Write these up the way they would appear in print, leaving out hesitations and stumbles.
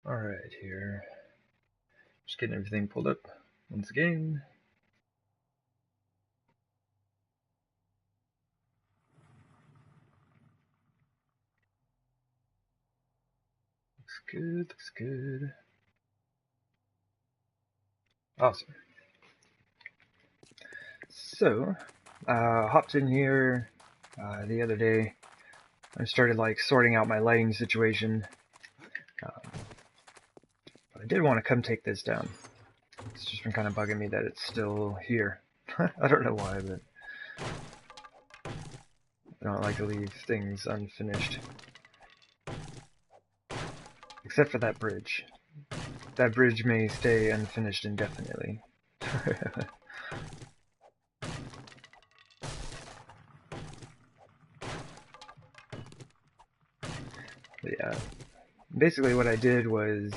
Alright, here. Just getting everything pulled up once again. Looks good, looks good. Awesome. So, hopped in here the other day. I started like sorting out my lighting situation. But I did want to come take this down. It's just been kind of bugging me that it's still here. I don't know why, but I don't like to leave things unfinished. Except for that bridge. That bridge may stay unfinished indefinitely. But yeah, basically what I did was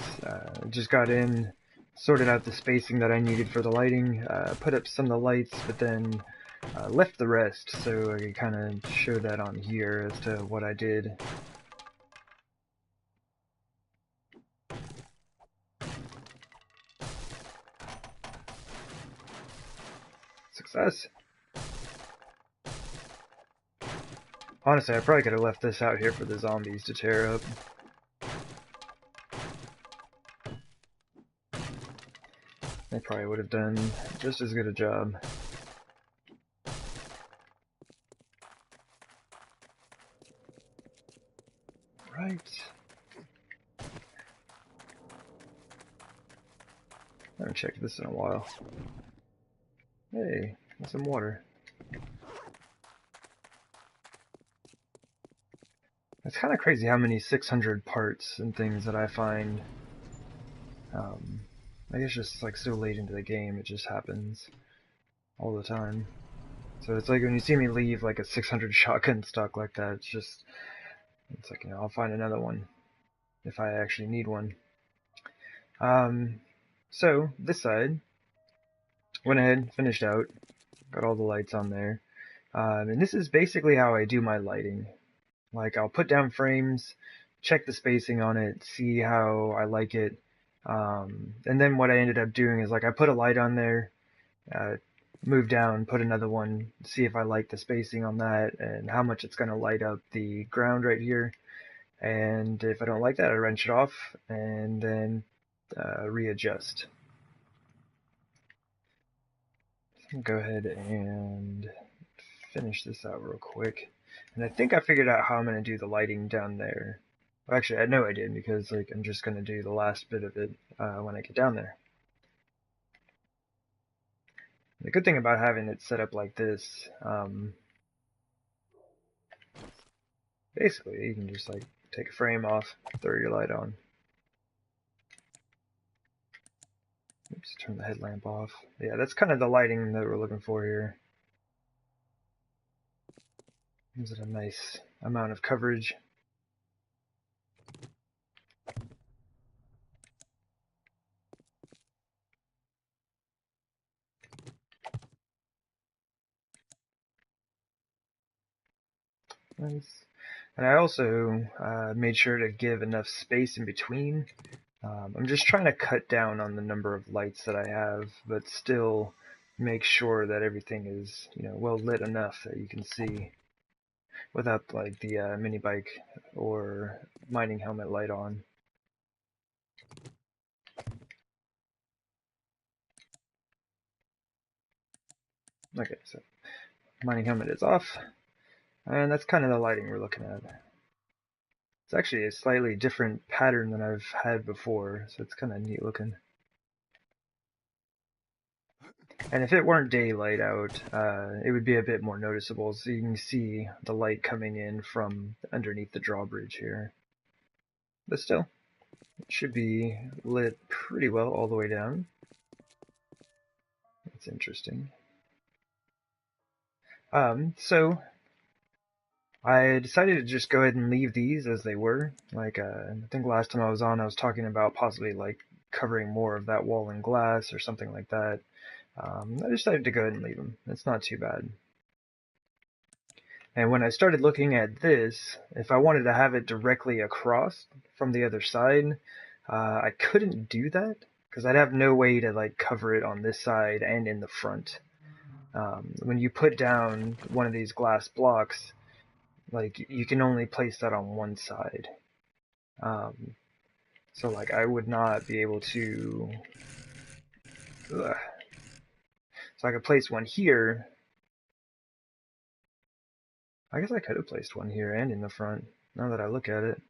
just got in, sorted out the spacing that I needed for the lighting, put up some of the lights, but then left the rest, so I could kind of show that on here as to what I did. Success! Honestly, I probably could have left this out here for the zombies to tear up. They probably would have done just as good a job. Right. I haven't checked this in a while. Hey, got some water. It's kind of crazy how many 600 parts and things that I find. I guess just like so late into the game, it just happens all the time. So it's like when you see me leave like a 600 shotgun stock like that, it's like, I'll find another one if I actually need one. So this side, went ahead, finished out, got all the lights on there. And this is basically how I do my lighting. Like, I'll put down frames, check the spacing on it, see how I like it. And then what I ended up doing is, like, I put a light on there, move down, put another one, see if I like the spacing on that and how much it's going to light up the ground right here. And if I don't like that, I wrench it off and then readjust. Go ahead and finish this out real quick. And I think I figured out how I'm going to do the lighting down there. Well, actually, I know I did, because like I'm just going to do the last bit of it when I get down there. The good thing about having it set up like this, basically you can just like take a frame off, throw your light on. Oops, turn the headlamp off. Yeah, that's kind of the lighting that we're looking for here. Gives it a nice amount of coverage. Nice. And I also made sure to give enough space in between. I'm just trying to cut down on the number of lights that I have, but still make sure that everything is, well lit enough that you can see without like the Minibike or mining helmet light on. Okay, so mining helmet is off, and that's kind of the lighting we're looking at. It's actually a slightly different pattern than I've had before, so it's kind of neat looking. And if it weren't daylight out, it would be a bit more noticeable, so you can see the light coming in from underneath the drawbridge here. But still, it should be lit pretty well all the way down. That's interesting. So I decided to just go ahead and leave these as they were. Like, I think last time I was on, I was talking about possibly like covering more of that wall in glass or something like that. I decided to go ahead and leave them. It's not too bad. And when I started looking at this, if I wanted to have it directly across from the other side, I couldn't do that because I'd have no way to like cover it on this side and in the front. When you put down one of these glass blocks, like you can only place that on one side. So like I would not be able to. Ugh. So I could place one here. I guess I could have placed one here and in the front, now that I look at it.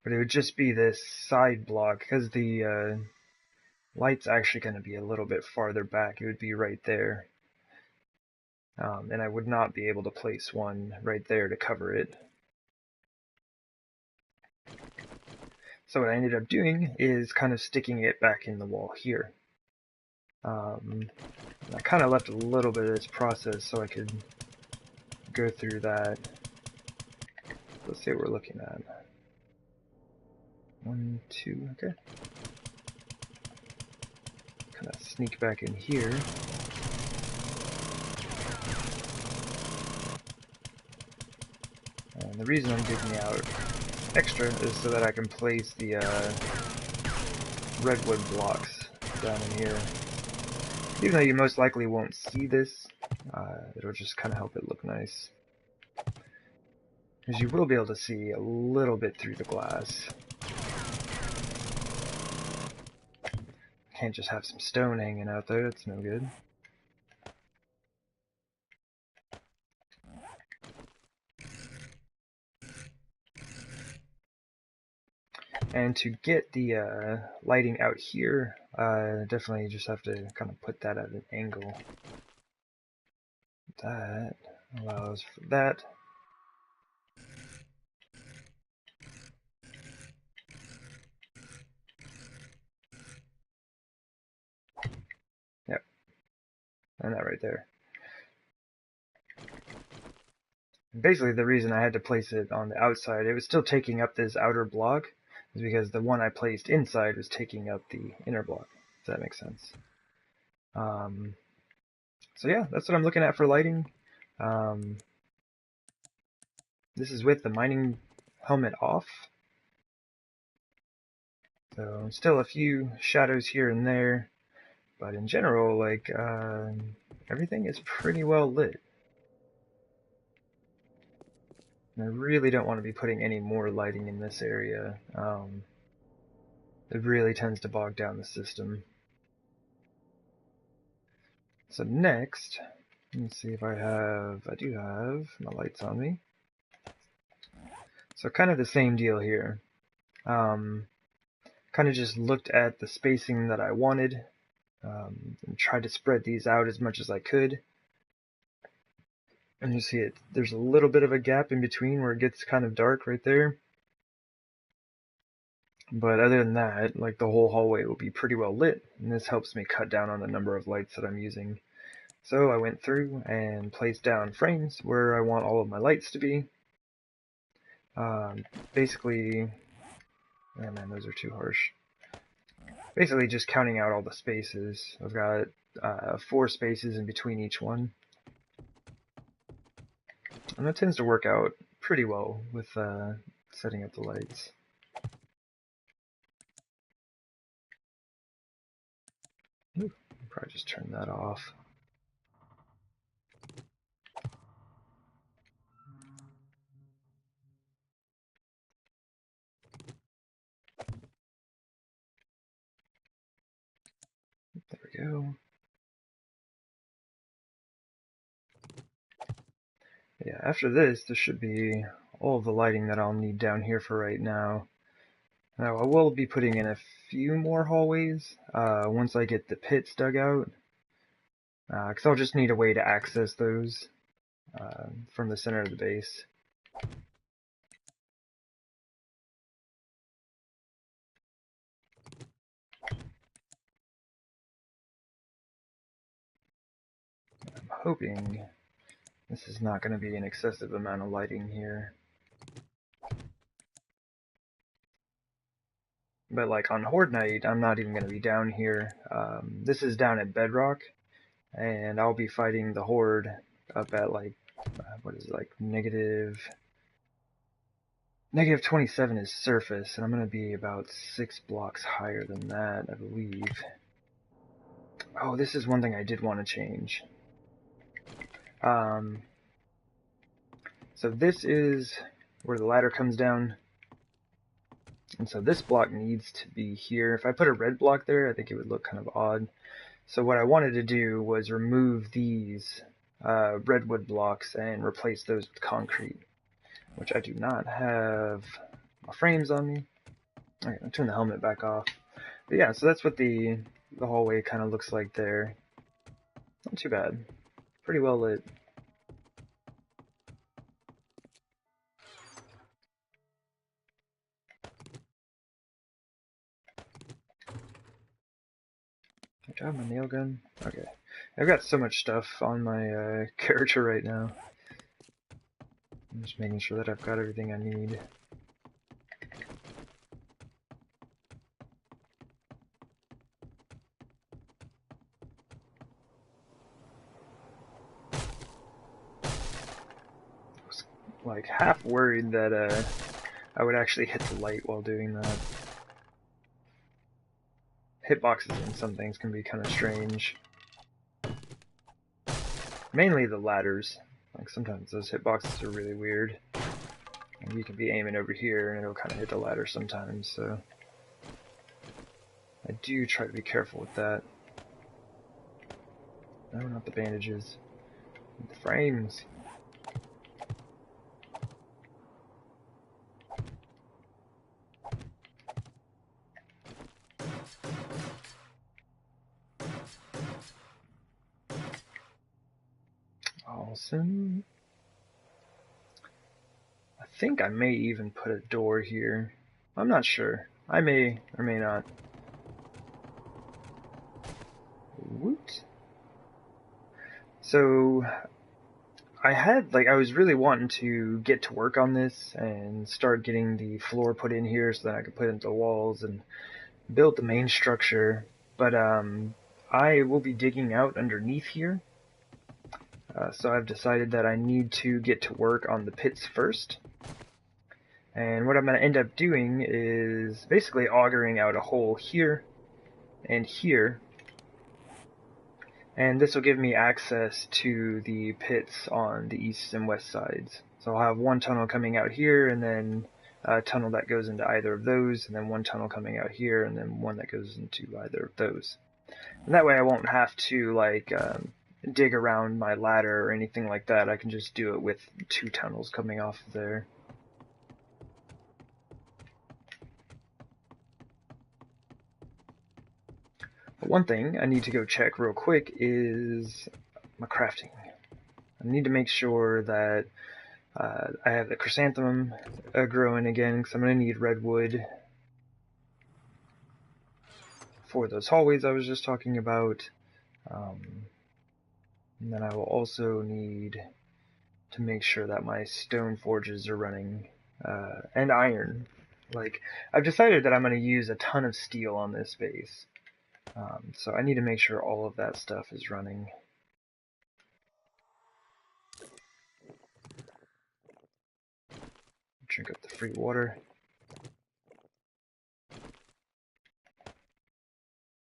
But it would just be this side block, because the light's actually going to be a little bit farther back. It would be right there. And I would not be able to place one right there to cover it. So what I ended up doing is kind of sticking it back in the wall here. I kind of left a little bit of this process so I could go through that. Let's see what we're looking at. 1, 2, okay. Kind of sneak back in here. And the reason I'm digging out extra is so that I can place the redwood blocks down in here. Even though you most likely won't see this, it'll just kind of help it look nice. Because you will be able to see a little bit through the glass. Can't just have some stone hanging out there, that's no good. And to get the lighting out here, definitely just have to kind of put that at an angle. That allows for that. Yep. And that right there. Basically, the reason I had to place it on the outside, it was still taking up this outer block, is because the one I placed inside was taking up the inner block, if that makes sense. So yeah, that's what I'm looking at for lighting. This is with the mining helmet off. So still a few shadows here and there, but in general, like, everything is pretty well lit. And I really don't want to be putting any more lighting in this area. It really tends to bog down the system. So next, let me see if I do have my lights on me. So kind of the same deal here. Kind of just looked at the spacing that I wanted, and tried to spread these out as much as I could. And you see it, there's a little bit of a gap in between where it gets kind of dark right there. But other than that, like the whole hallway will be pretty well lit, and this helps me cut down on the number of lights that I'm using. So I went through and placed down frames where I want all of my lights to be. Basically, oh man, those are too harsh. Basically just counting out all the spaces. I've got 4 spaces in between each one. And that tends to work out pretty well with setting up the lights. Ooh, I'll probably just turn that off. There we go. Yeah, after this, there should be all of the lighting that I'll need down here for right now. Now, I will be putting in a few more hallways once I get the pits dug out, because I'll just need a way to access those from the center of the base. I'm hoping this is not going to be an excessive amount of lighting here. But like on Horde Night, I'm not even going to be down here. This is down at Bedrock, and I'll be fighting the Horde up at like, what is it, like negative Negative 27 is surface, and I'm going to be about 6 blocks higher than that, I believe. Oh, this is one thing I did want to change. So this is where the ladder comes down. And so this block needs to be here. If I put a red block there, I think it would look kind of odd. So what I wanted to do was remove these redwood blocks and replace those with concrete, which I do not have my frames on me. Okay, I'll turn the helmet back off. But yeah, so that's what the hallway kind of looks like there. Not too bad. Pretty well lit. Do I have my nail gun? Okay. I've got so much stuff on my character right now. I'm just making sure that I've got everything I need. I was like half worried that I would actually hit the light while doing that. Hitboxes and some things can be kind of strange. Mainly the ladders. Like sometimes those hitboxes are really weird. And you can be aiming over here and it'll kind of hit the ladder sometimes, so I do try to be careful with that. No, not the bandages. The frames. Awesome. I think I may even put a door here. I'm not sure. I may or may not. Woot. So I was really wanting to get to work on this and start getting the floor put in here so that I could put into the walls and build the main structure. But I will be digging out underneath here. So I've decided that I need to get to work on the pits first. And what I'm going to end up doing is basically augering out a hole here and here. And this will give me access to the pits on the east and west sides. So I'll have one tunnel coming out here, and then a tunnel that goes into either of those, and then one tunnel coming out here, and then one that goes into either of those. And that way I won't have to dig around my ladder or anything like that. I can just do it with 2 tunnels coming off of there. But one thing I need to go check real quick is my crafting. I need to make sure that I have the chrysanthemum growing again, because I'm going to need redwood for those hallways I was just talking about. And then I will also need to make sure that my stone forges are running, and iron. Like, I've decided that I'm going to use a ton of steel on this base. So I need to make sure all of that stuff is running. Drink up the free water.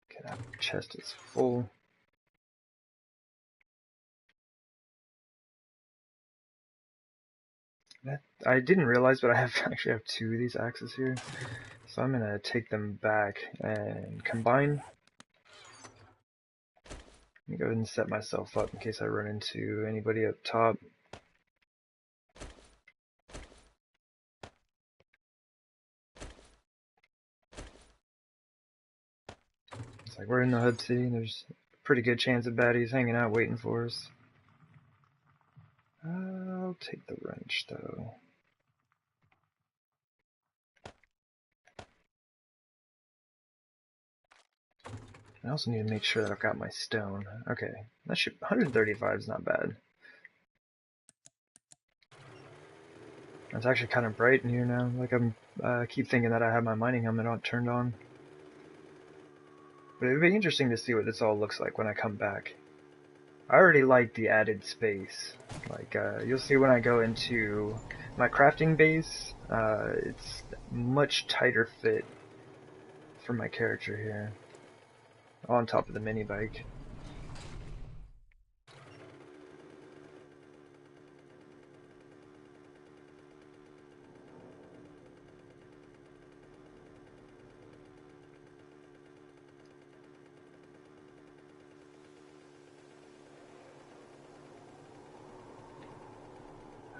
Okay, that chest is full. I didn't realize, but I actually have 2 of these axes here. So I'm going to take them back and combine. Let me go ahead and set myself up in case I run into anybody up top. It's like we're in the hub city, and there's a pretty good chance of baddies hanging out waiting for us. I'll take the wrench, though. I also need to make sure that I've got my stone. Okay, that should 135 is not bad. It's actually kind of bright in here now. Like I'm keep thinking that I have my mining helmet turned on. But it'd be interesting to see what this all looks like when I come back. I already like the added space. Like, you'll see when I go into my crafting base, it's much tighter fit for my character here, on top of the mini bike.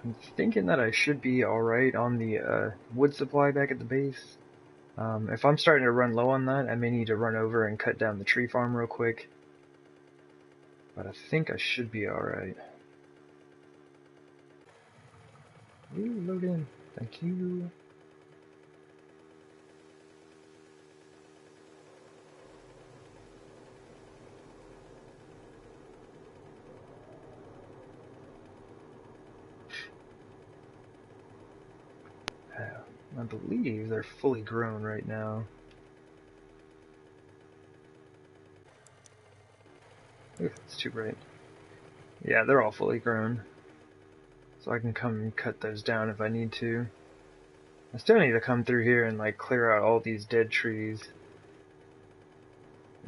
I'm thinking that I should be alright on the wood supply back at the base. If I'm starting to run low on that, I may need to run over and cut down the tree farm real quick. But I think I should be alright. Ooh, load in. Thank you. I believe they're fully grown right now. Ooh, it's too bright. Yeah, they're all fully grown. So I can come and cut those down if I need to. I still need to come through here and like clear out all these dead trees.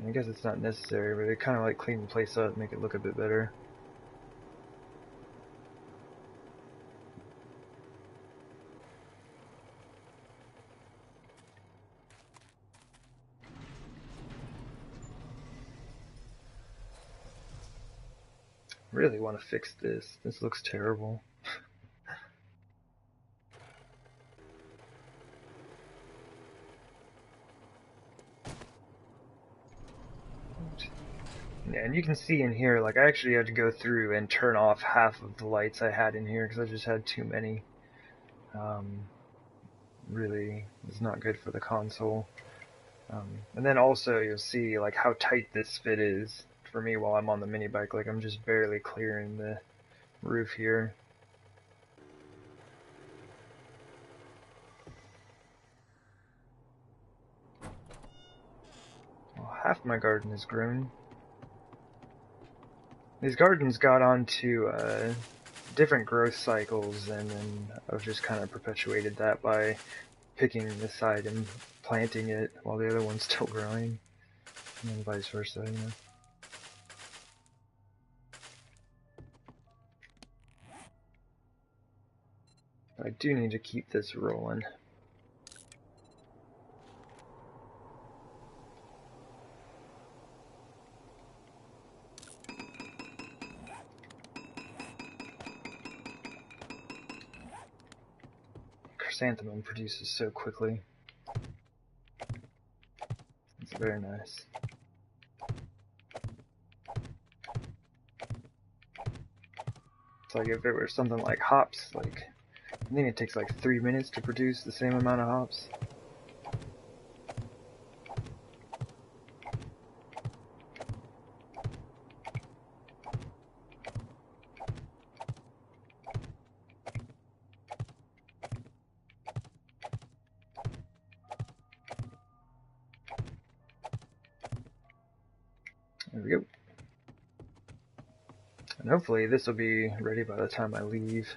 I guess it's not necessary, but it kind of like clean the place up, make it look a bit better. Really want to fix this. This looks terrible. Yeah, and you can see in here, like I actually had to go through and turn off half of the lights I had in here because I just had too many. Really, it's not good for the console. And then also you'll see like how tight this fit is for me while I'm on the mini bike. Like I'm just barely clearing the roof here. Well, half my garden is grown. These gardens got onto different growth cycles, and then I've just kind of perpetuated that by picking this side and planting it while the other one's still growing, and then vice versa, you know. I do need to keep this rolling. Chrysanthemum produces so quickly. It's very nice. It's like if it were something like hops, like I think it takes like 3 minutes to produce the same amount of hops. There we go. And hopefully this will be ready by the time I leave.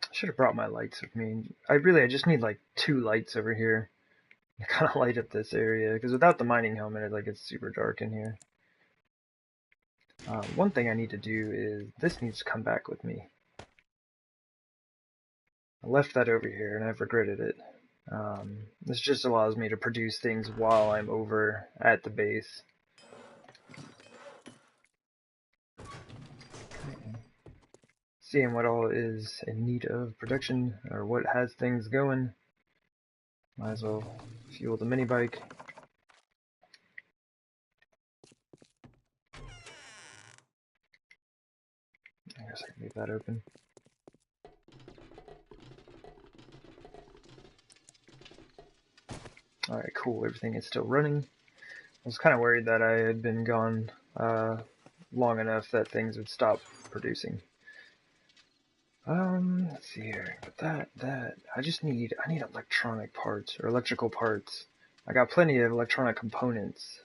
I should have brought my lights with me. I just need like 2 lights over here to kind of light up this area, because without the mining helmet, it gets super dark in here. One thing I need to do is, this needs to come back with me. I left that over here and I've regretted it. This just allows me to produce things while I'm over at the base. Seeing what all is in need of production, or what has things going. Might as well fuel the mini bike. I guess I can leave that open. Alright, cool, everything is still running. I was kind of worried that I had been gone long enough that things would stop producing. Let's see here. But that I need electronic parts or electrical parts. I got plenty of electronic components,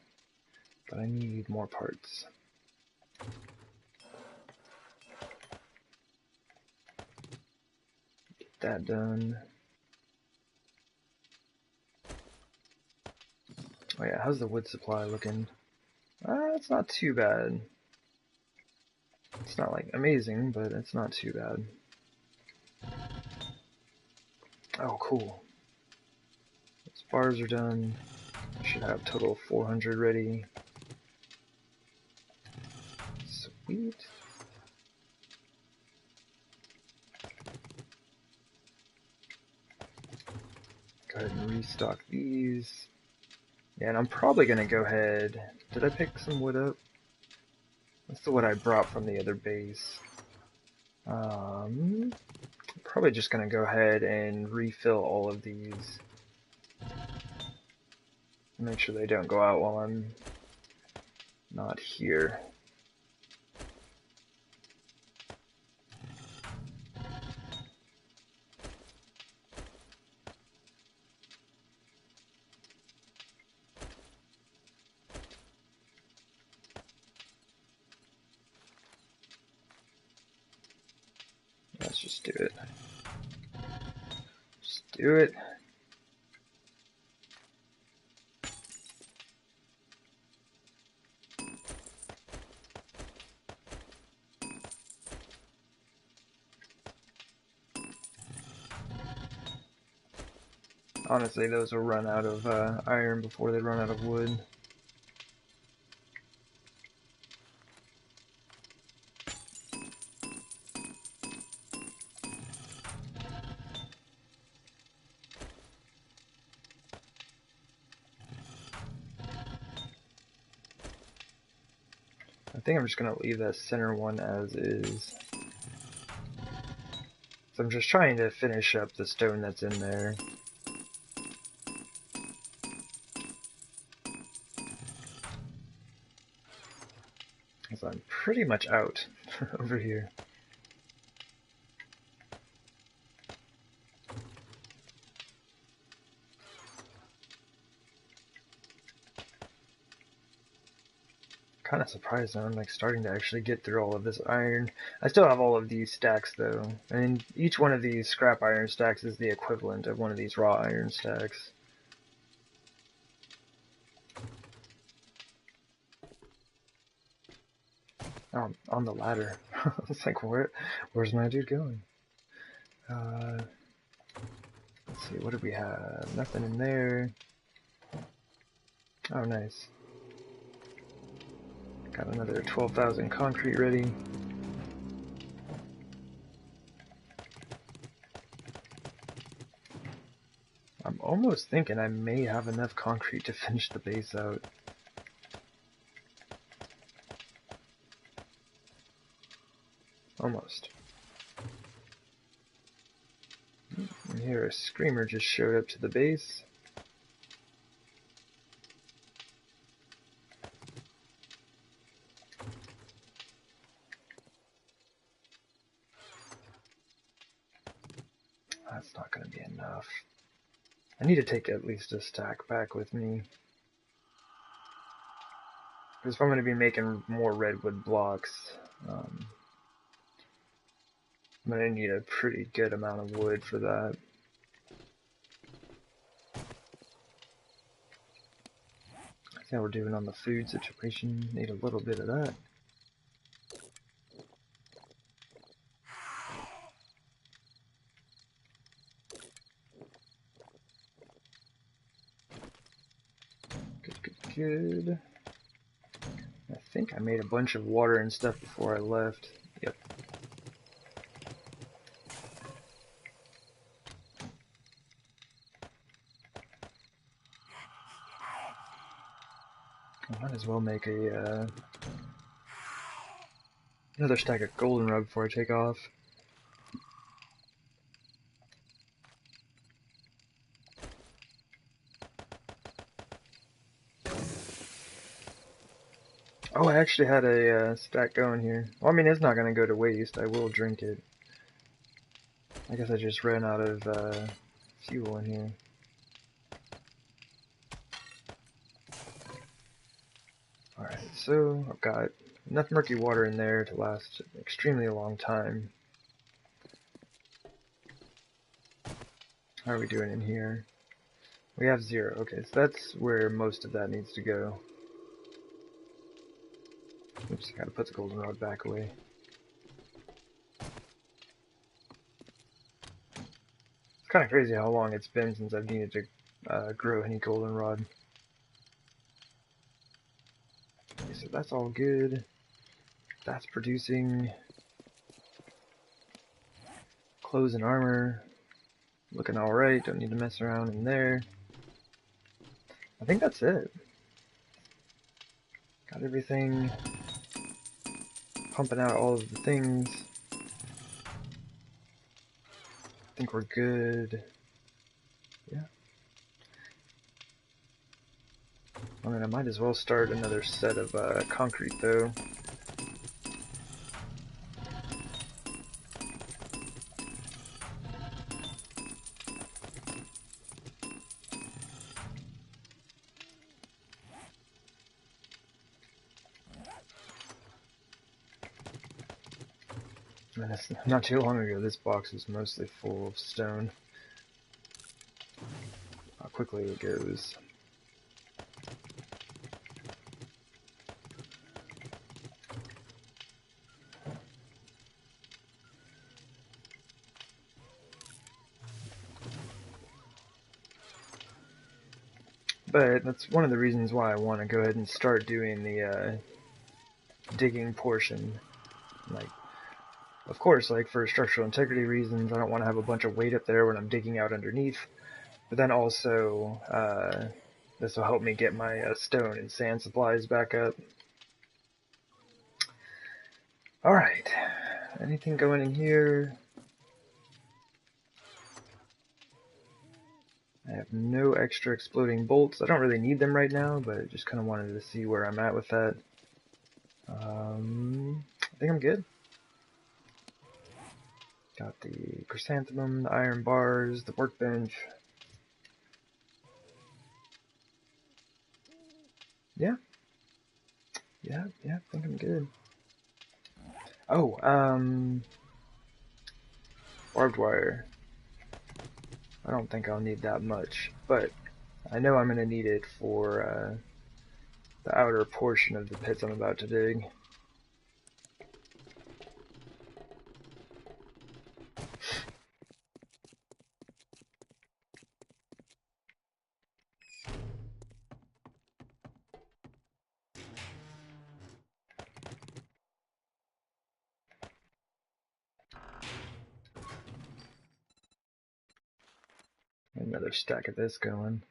but I need more parts. Get that done. Oh yeah, how's the wood supply looking? It's not too bad. It's not like amazing, but it's not too bad. Oh, cool. Those bars are done. I should have a total of 400 ready. Sweet. Go ahead and restock these. Yeah, and I'm probably going to go ahead... Did I pick some wood up? That's the wood I brought from the other base. I'm probably just going to go ahead and refill all of these. Make sure they don't go out while I'm not here. Let's just do it. Just do it. Honestly, those will run out of iron before they run out of wood. I think I'm just going to leave that center one as is. So I'm just trying to finish up the stone that's in there. Because I'm pretty much out over here. Kind of surprised now. I'm like starting to actually get through all of this iron. I still have all of these stacks though, and each one of these scrap iron stacks is the equivalent of one of these raw iron stacks. Oh, on the ladder. It's like, where's my dude going? Let's see, what do we have? Nothing in there. Oh, nice. Got another 12,000 concrete ready. I'm almost thinking I may have enough concrete to finish the base out. Almost. And here a screamer just showed up to the base. That's not going to be enough. I need to take at least a stack back with me. Because if I'm going to be making more redwood blocks, I'm going to need a pretty good amount of wood for that. That's how we're doing on the food situation. Need a little bit of that. Good. I think I made a bunch of water and stuff before I left. Yep. I might as well make a another stack of goldenrod before I take off. Oh, I actually had a stack going here. Well, I mean, it's not going to go to waste. I will drink it. I guess I just ran out of fuel in here. Alright, so I've got enough murky water in there to last an extremely long time. How are we doing in here? We have 0. Okay, so that's where most of that needs to go. Oops, gotta put the goldenrod back away. It's kind of crazy how long it's been since I've needed to grow any goldenrod. Okay, so that's all good. That's producing. Clothes and armor. Looking alright, don't need to mess around in there. I think that's it. Got everything. Pumping out all of the things. I think we're good. Yeah. I mean, I might as well start another set of concrete though. And it's not too long ago, this box was mostly full of stone. How quickly it goes. But that's one of the reasons why I want to go ahead and start doing the digging portion. Like, of course, like for structural integrity reasons, I don't want to have a bunch of weight up there when I'm digging out underneath. But then also, this will help me get my stone and sand supplies back up. Alright, anything going in here? I have no extra exploding bolts. I don't really need them right now, but I just kind of wanted to see where I'm at with that. I think I'm good. Got the chrysanthemum, the iron bars, the workbench. Yeah, I think I'm good. Oh, barbed wire. I don't think I'll need that much, but I know I'm going to need it for the outer portion of the pits I'm about to dig. Another stack of this going.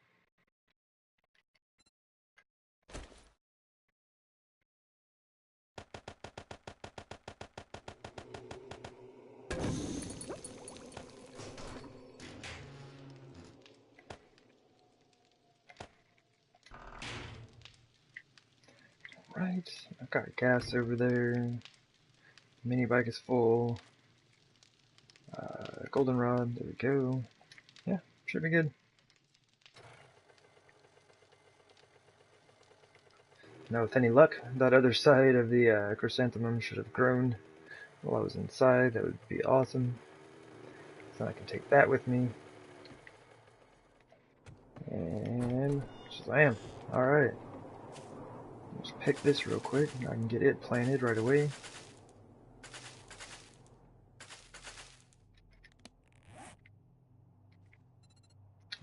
Right, I've got gas over there. Minibike is full. Goldenrod, there we go. Yeah, should be good. Now, with any luck, that other side of the chrysanthemum should have grown while I was inside. That would be awesome. So I can take that with me. And slam. Alright. Let's pick this real quick. I can get it planted right away.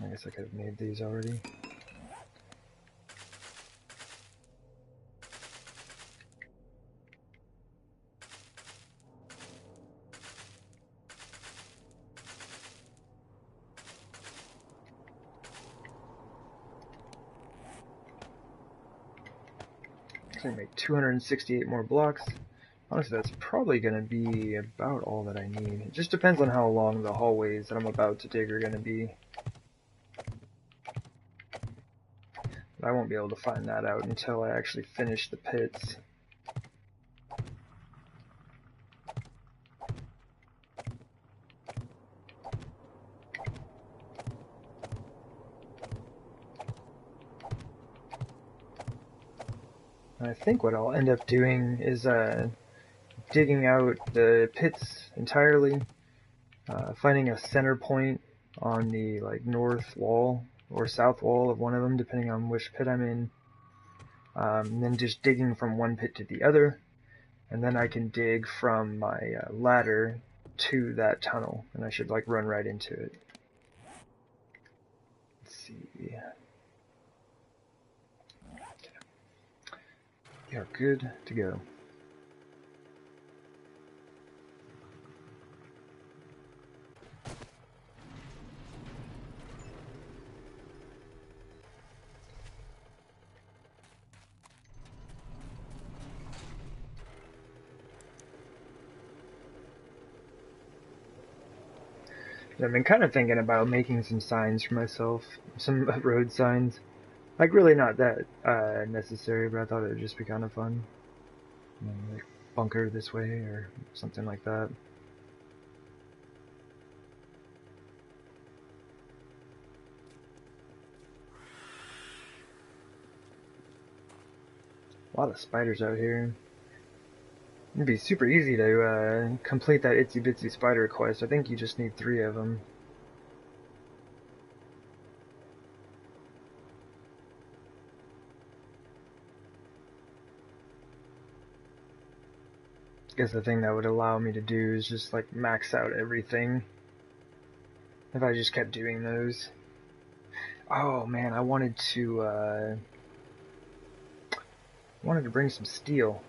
I guess I could have made these already. So I make 268 more blocks. Honestly, that's probably going to be about all that I need. It just depends on how long the hallways that I'm about to dig are going to be. I won't be able to find that out until I actually finish the pits. And I think what I'll end up doing is digging out the pits entirely, finding a center point on the like north wall or south wall of one of them, depending on which pit I'm in, and then just digging from one pit to the other, and then I can dig from my ladder to that tunnel, and I should like run right into it. Let's see. We are good to go. I've been kind of thinking about making some signs for myself, some road signs. Like really not that necessary, but I thought it would just be kind of fun. Like bunker this way or something like that. A lot of spiders out here. It'd be super easy to complete that itsy bitsy spider quest. I think you just need 3 of them. I guess the thing that would allow me to do is just like max out everything. If I just kept doing those. Oh man, I wanted to bring some steel.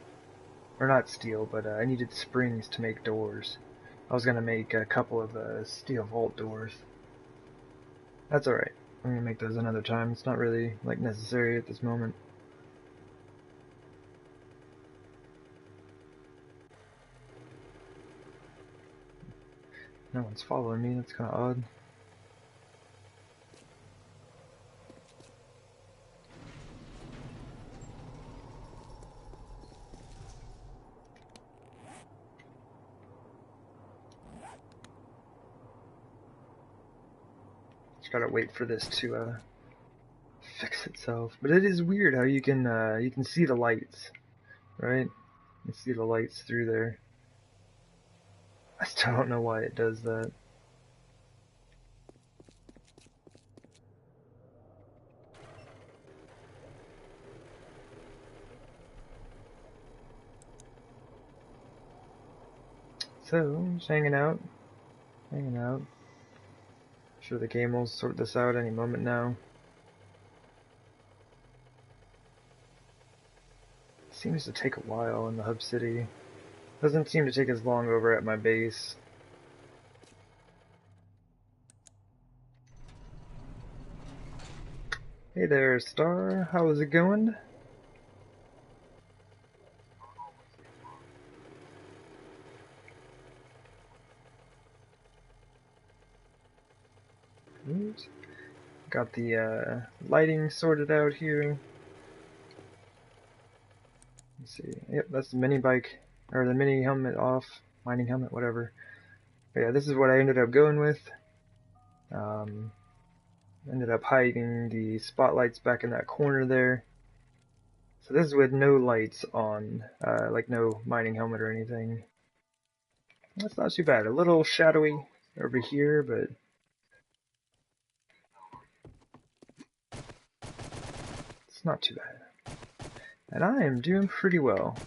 Or not steel, but I needed springs to make doors. I was gonna make a couple of steel vault doors. That's alright. I'm gonna make those another time. It's not really like necessary at this moment. No one's following me, that's kinda odd. Just gotta wait for this to fix itself. But it is weird how you can see the lights, right? You see the lights through there. I still don't know why it does that. So, just hanging out. Hanging out. Sure the game will sort this out any moment now. Seems to take a while in the hub city. Doesn't seem to take as long over at my base. Hey there, Star. How is it going? Oops. Got the lighting sorted out here. Let's see. Yep, that's the mini bike, or the mini helmet off, mining helmet, whatever. But yeah, this is what I ended up going with. Ended up hiding the spotlights back in that corner there. So this is with no lights on, like no mining helmet or anything. That's not too bad. A little shadowy over here, but it's not too bad. And I am doing pretty well.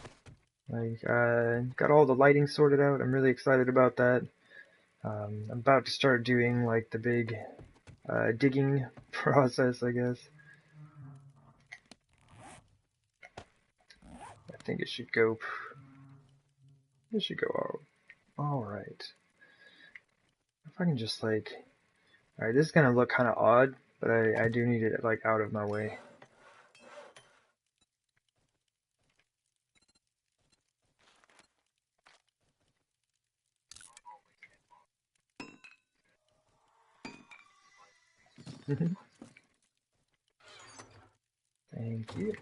Like, got all the lighting sorted out. I'm really excited about that. I'm about to start doing like the big digging process, I guess. I think it should go. It should go all right. If I can just like, all right, this is gonna look kind of odd, but I do need it like out of my way. Thank you.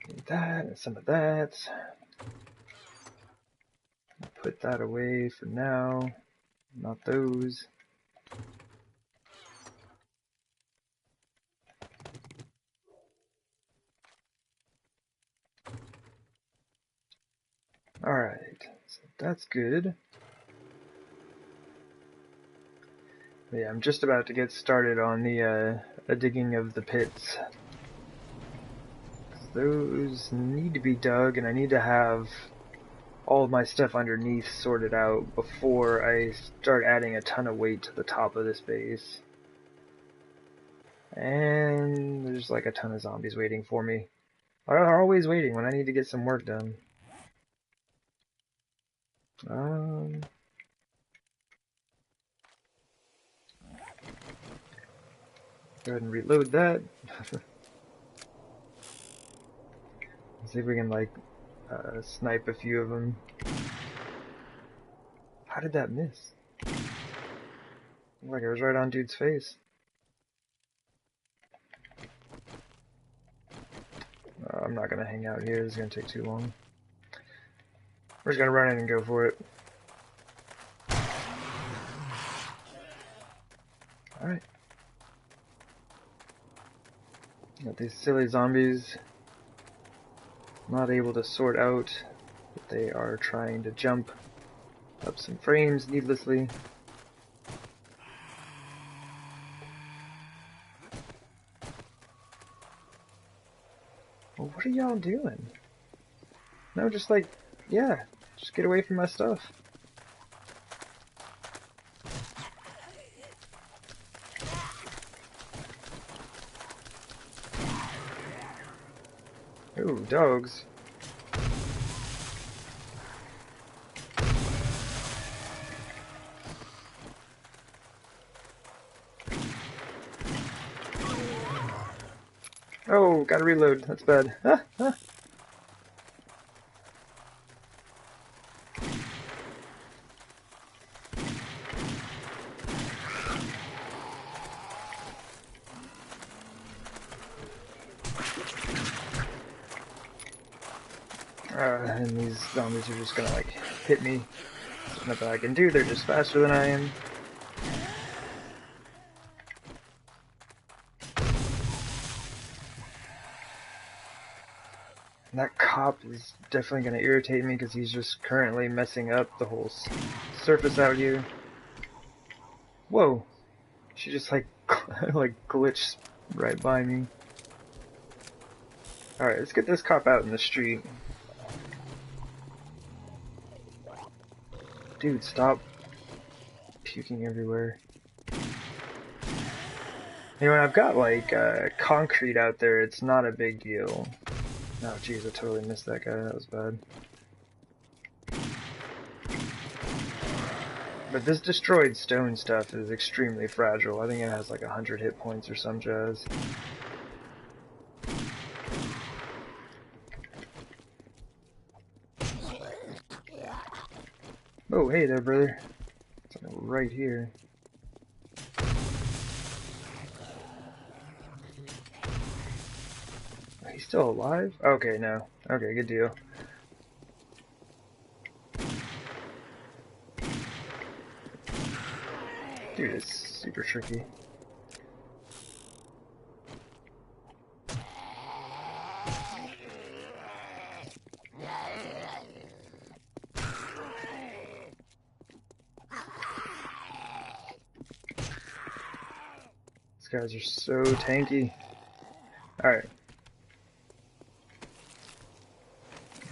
Need that and some of that. Put that away for now. Not those. Alright, so that's good. But yeah, I'm just about to get started on the digging of the pits. Those need to be dug, and I need to have all of my stuff underneath sorted out before I start adding a ton of weight to the top of this base. And there's like a ton of zombies waiting for me. They're always waiting when I need to get some work done. Go ahead and reload that. See if we can like snipe a few of them. How did that miss? Looked like it was right on dude's face. I'm not gonna hang out here, this is gonna take too long. We're just gonna run in and go for it. Alright. Got these silly zombies. Not able to sort out that they are trying to jump up some frames needlessly. Well, what are y'all doing? No, just like, yeah, just get away from my stuff. Ooh, dogs. Oh, gotta reload. That's bad. Ah, ah. And these zombies are just gonna like hit me. There's nothing I can do. They're just faster than I am. And that cop is definitely going to irritate me because he's just currently messing up the whole surface out here. Whoa! She just like like glitched right by me. Alright, let's get this cop out in the street. Dude, stop puking everywhere. Anyway, I've got like concrete out there. It's not a big deal. Oh jeez, I totally missed that guy. That was bad. But this destroyed stone stuff is extremely fragile. I think it has like 100 hit points or some jazz. Oh, hey there, brother. It's like right here. He's still alive? Okay, no. Okay, good deal. Dude, it's super tricky. These guys are so tanky. Alright.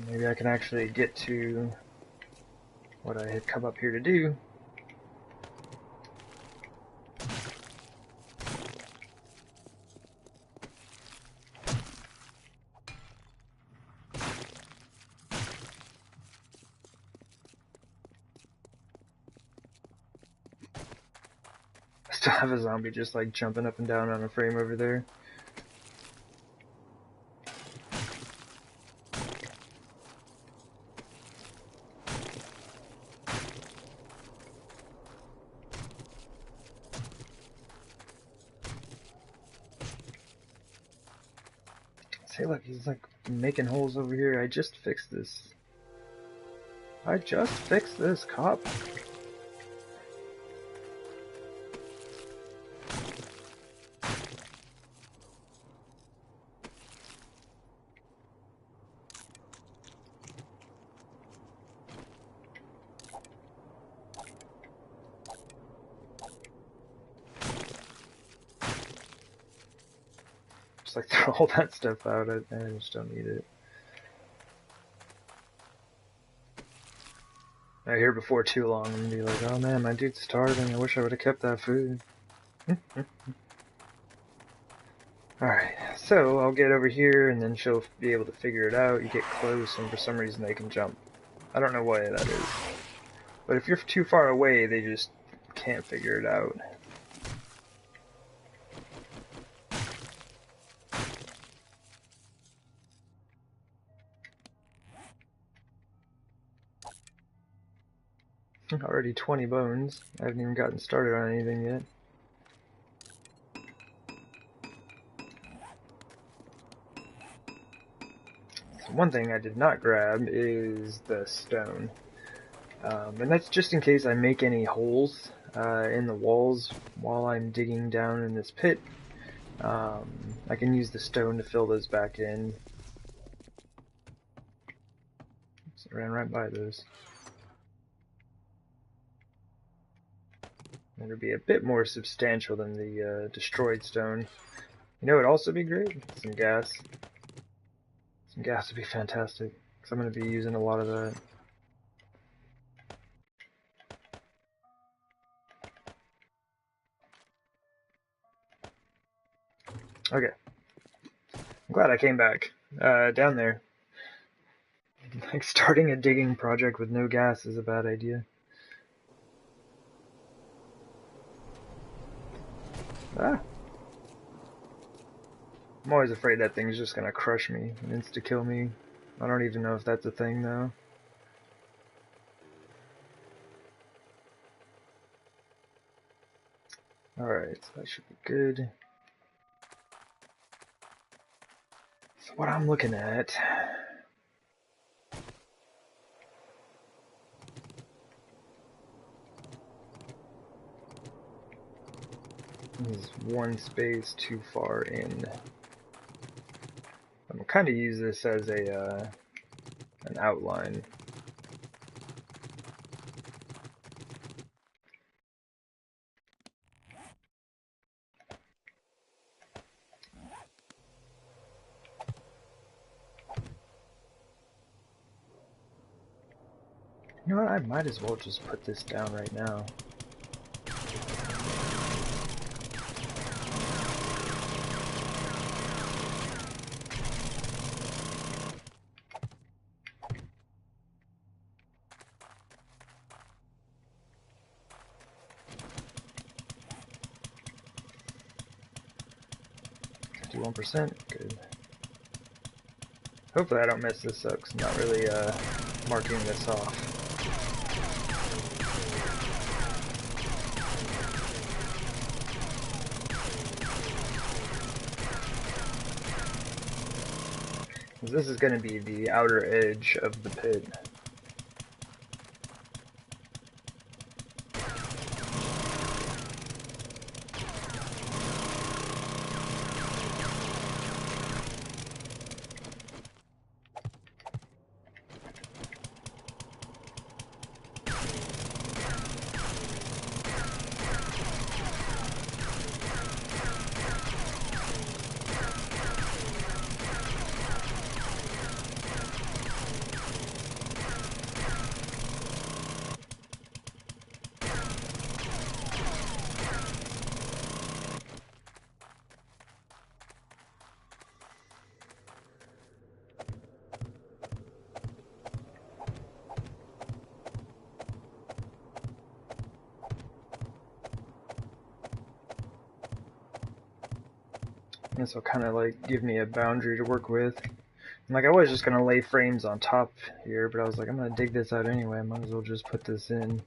Maybe I can actually get to what I had come up here to do. I still have a zombie just like jumping up and down on a frame over there. Say, look, he's like making holes over here. I just fixed this. I just fixed this, cop. just like throw all that stuff out. I just don't need it. I hear before too long and be like, oh man, my dude's starving. I wish I would have kept that food. Alright, so I'll get over here and then she'll be able to figure it out. You get close and for some reason they can jump. I don't know why that is. But if you're too far away, they just can't figure it out. Already 20 bones. I haven't even gotten started on anything yet. So one thing I did not grab is the stone. And that's just in case I make any holes in the walls while I'm digging down in this pit. I can use the stone to fill those back in. Oops, I ran right by those. It'll be a bit more substantial than the destroyed stone. You know, it'd also be great? Some gas. Some gas would be fantastic, because I'm going to be using a lot of that. Okay. I'm glad I came back. Down there. Like, starting a digging project with no gas is a bad idea. Ah! I'm always afraid that thing's just gonna crush me and insta-kill me. I don't even know if that's a thing, though. Alright, so that should be good. So what I'm looking at is one space too far in. I'm gonna kind of use this as a an outline. You know what? I might as well just put this down right now. %, good. Hopefully I don't mess this up, 'cause I'm not really marking this off. This is going to be the outer edge of the pit. This will kind of like give me a boundary to work with. And like I was just gonna lay frames on top here, but I was like, I'm gonna dig this out anyway. I might as well just put this in.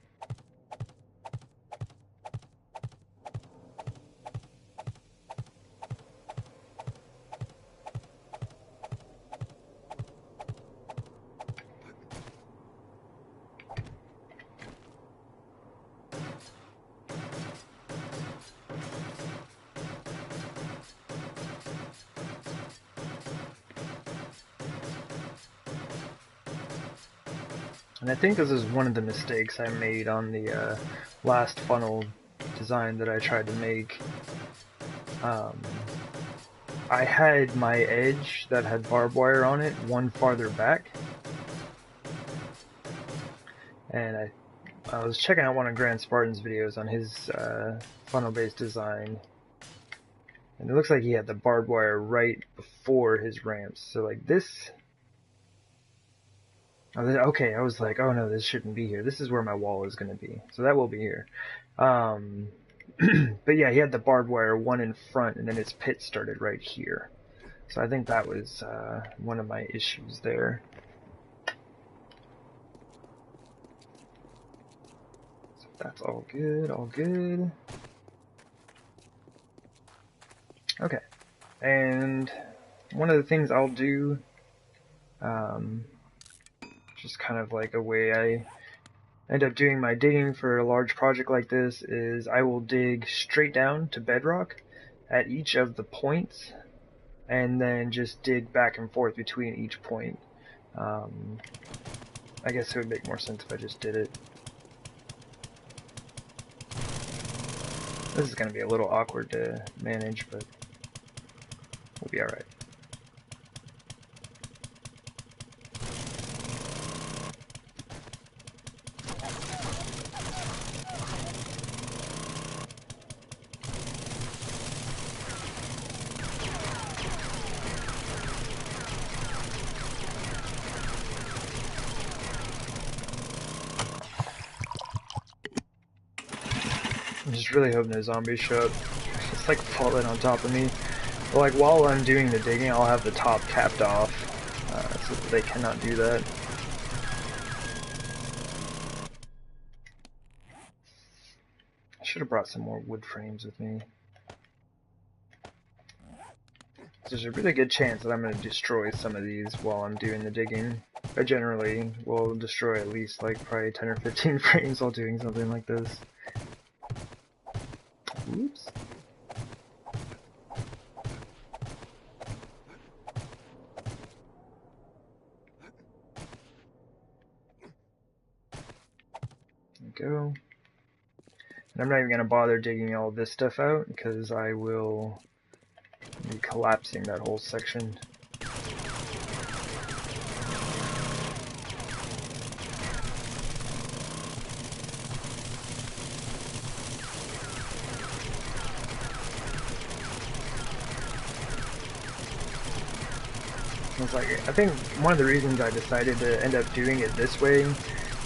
And I think this is one of the mistakes I made on the last funnel design that I tried to make. I had my edge that had barbed wire on it one farther back, and I was checking out one of Grand Spartan's videos on his funnel-based design, and it looks like he had the barbed wire right before his ramps. So like this, okay, I was like, oh no, this shouldn't be here. This is where my wall is going to be, so that will be here. But yeah, he had the barbed wire one in front, and then his pit started right here. So I think that was one of my issues there. So that's all good, all good. Okay, and one of the things I'll do, just kind of like a way I end up doing my digging for a large project like this, is I will dig straight down to bedrock at each of the points, and then just dig back and forth between each point. I guess it would make more sense if I just did it. This is going to be a little awkward to manage, but we'll be alright. I'm just really hoping no zombies show up. It's like falling on top of me. But like while I'm doing the digging, I'll have the top capped off, so that they cannot do that. I should have brought some more wood frames with me. There's a really good chance that I'm going to destroy some of these while I'm doing the digging. I generally will destroy at least like probably 10 or 15 frames while doing something like this. Oops. There we go. And I'm not even going to bother digging all this stuff out because I will be collapsing that whole section. It's like, I think one of the reasons I decided to end up doing it this way,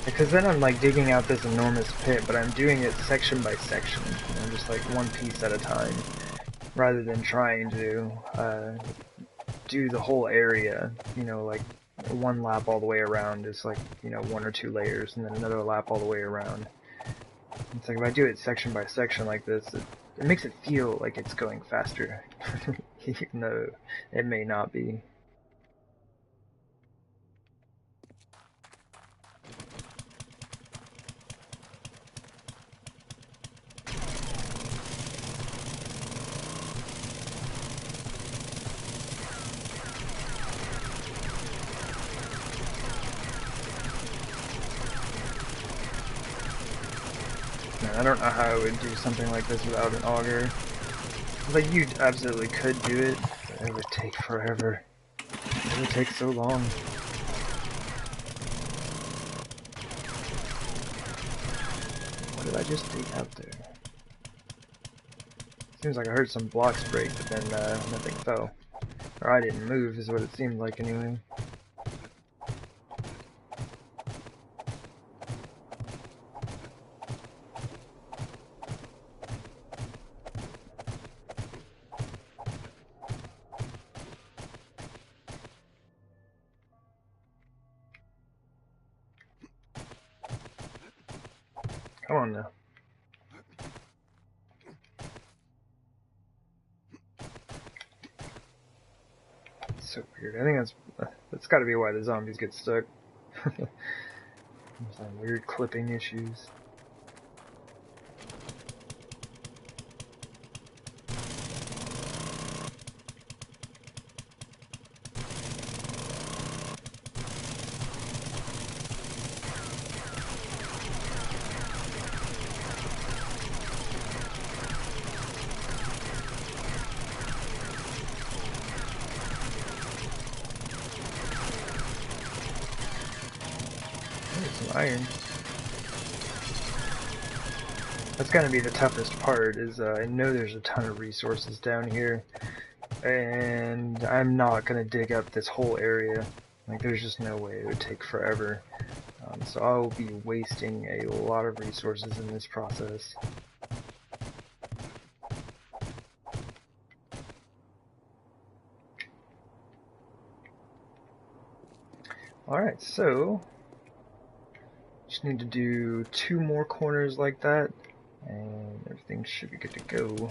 because then I'm like digging out this enormous pit, but I'm doing it section by section, you know, just like one piece at a time, rather than trying to do the whole area, you know, like one lap all the way around is like, you know, 1 or 2 layers, and then another lap all the way around. It's like if I do it section by section like this, it makes it feel like it's going faster, even though it may not be. I don't know how I would do something like this without an auger. Like, you absolutely could do it, but it would take forever. It would take so long. What did I just dig out there? Seems like I heard some blocks break, but then nothing fell. Or I didn't move, is what it seemed like anyway. Come on now. It's so weird. I think that's got to be why the zombies get stuck. Some weird clipping issues. iron. That's gonna be the toughest part, is I know there's a ton of resources down here, and I'm not gonna dig up this whole area. Like, there's just no way. It would take forever. So I'll be wasting a lot of resources in this process. Alright, so just need to do 2 more corners like that, and everything should be good to go.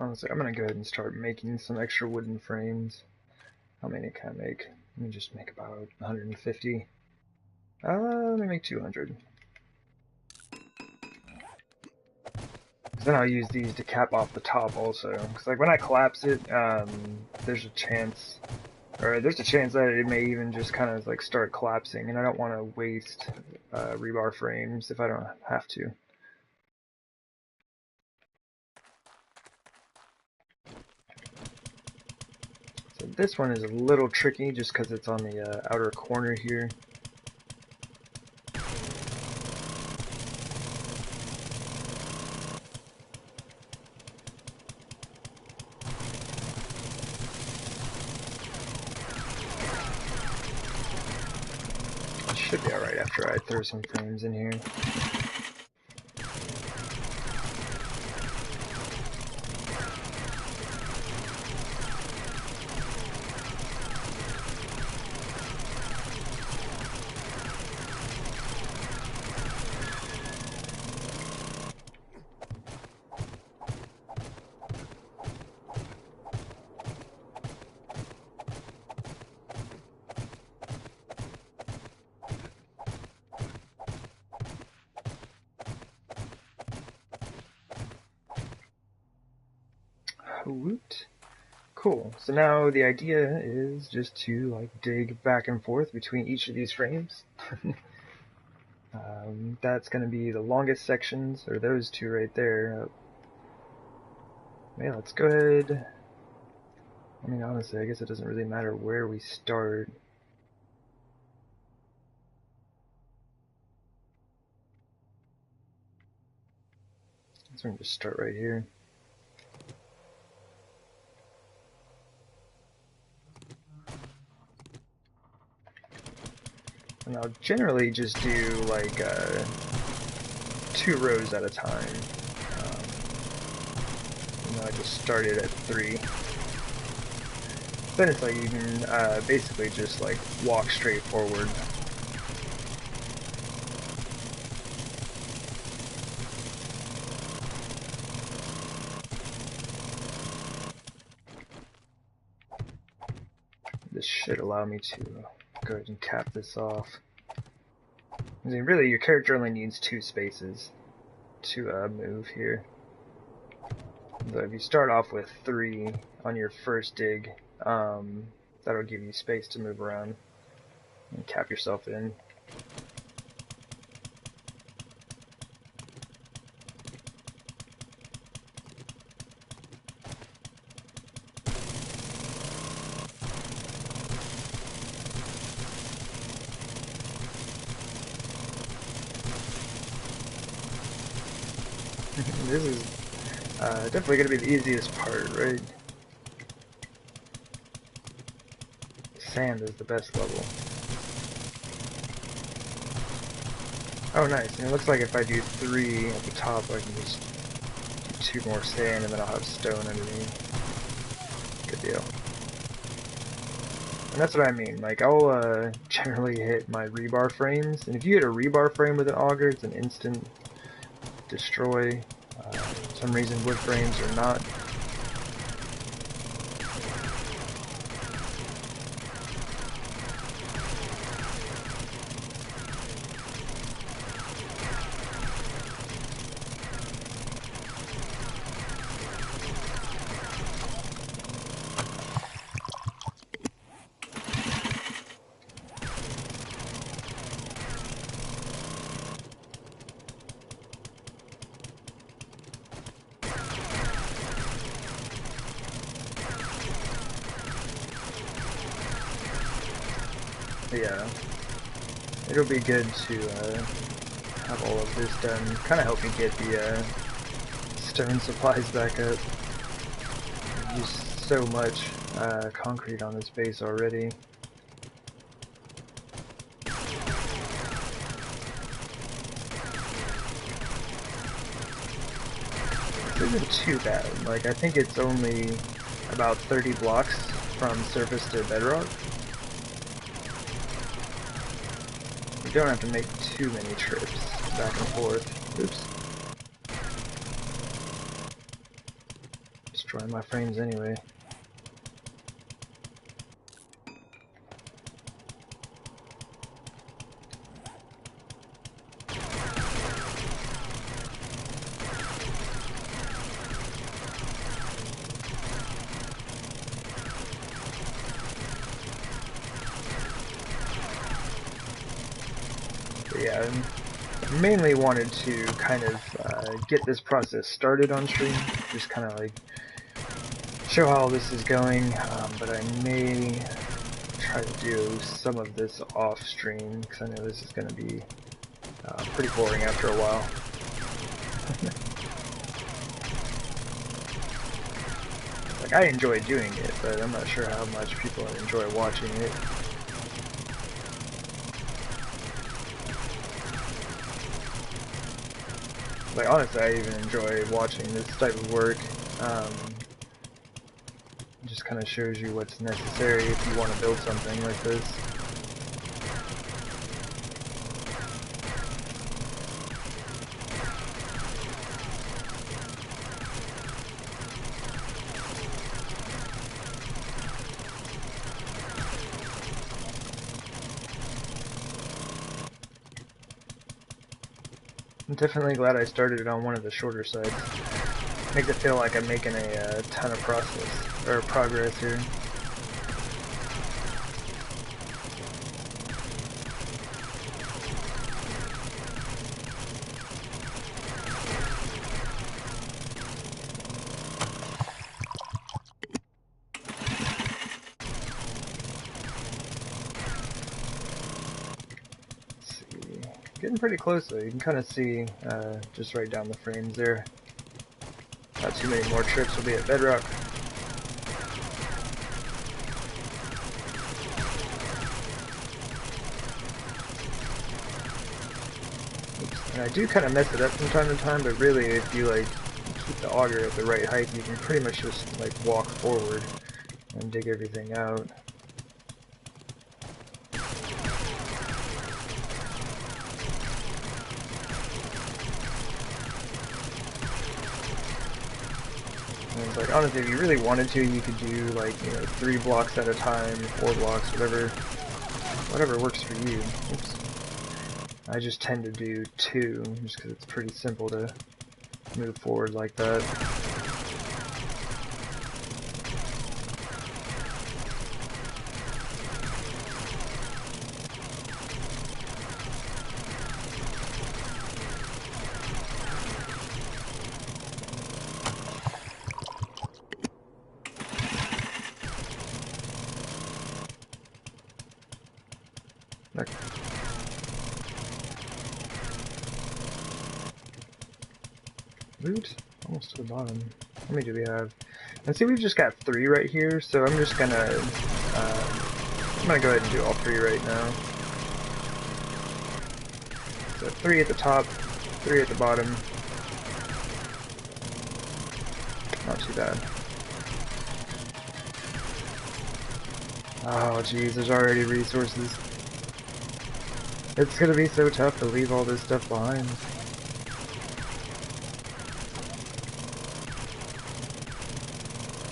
Honestly, I'm gonna go ahead and start making some extra wooden frames. How many can I make? Let me just make about 150. Let me make 200. Then I'll use these to cap off the top also. Because like when I collapse it, there's a chance that it may even just kind of like start collapsing, and I don't want to waste rebar frames if I don't have to. So this one is a little tricky just because it's on the outer corner here. Should be alright after I throw some frames in here. Woot. Cool. So now the idea is just to like dig back and forth between each of these frames. That's going to be the longest sections, or those two right there. Yeah, let's go ahead. I mean, honestly, I guess it doesn't really matter where we start. So we can just start right here. And I'll generally just do like 2 rows at a time. I just started at 3. Then it's like you can basically just like walk straight forward. This should allow me to go ahead and cap this off. I mean, really, your character only needs 2 spaces to move here. So if you start off with 3 on your first dig, that'll give you space to move around and cap yourself in. This is definitely going to be the easiest part, right? Sand is the best level. Oh, nice. And it looks like if I do 3 at the top, I can just do 2 more sand, and then I'll have stone underneath. Good deal. And that's what I mean. Like, I'll generally hit my rebar frames, and if you hit a rebar frame with an auger, it's an instant destroy. For some reason, wood frames are not. yeah, it'll be good to have all of this done. Kind of help me get the stone supplies back up. I've used so much concrete on this base already. This isn't too bad. Like, I think it's only about 30 blocks from surface to bedrock. You don't have to make too many trips back and forth. Oops. Destroying my frames anyway. Yeah, I mainly wanted to kind of get this process started on stream, just kind of like show how all this is going, but I may try to do some of this off stream, because I know this is going to be pretty boring after a while. Like, I enjoy doing it, but I'm not sure how much people enjoy watching it. Like, honestly, I even enjoy watching this type of work. It just kind of shows you what's necessary if you want to build something like this. I'm definitely glad I started it on one of the shorter sides. Makes it feel like I'm making a ton of progress here. Let's see. Getting pretty close though. You can kind of see just right down the frames there. Not too many more trips will be at bedrock. And I do kind of mess it up from time to time, but really if you like keep the auger at the right height, you can pretty much just like walk forward and dig everything out. And it's like, honestly, if you really wanted to, you could do like, 3 blocks at a time, 4 blocks, whatever works for you. Oops. I just tend to do 2, just because it's pretty simple to move forward like that. Like, loot? Almost to the bottom. How many do we have? Let's see, we've just got 3 right here, so I'm just gonna go ahead and do all 3 right now. So 3 at the top, 3 at the bottom. Not too bad. Oh jeez, there's already resources. It's gonna be so tough to leave all this stuff behind.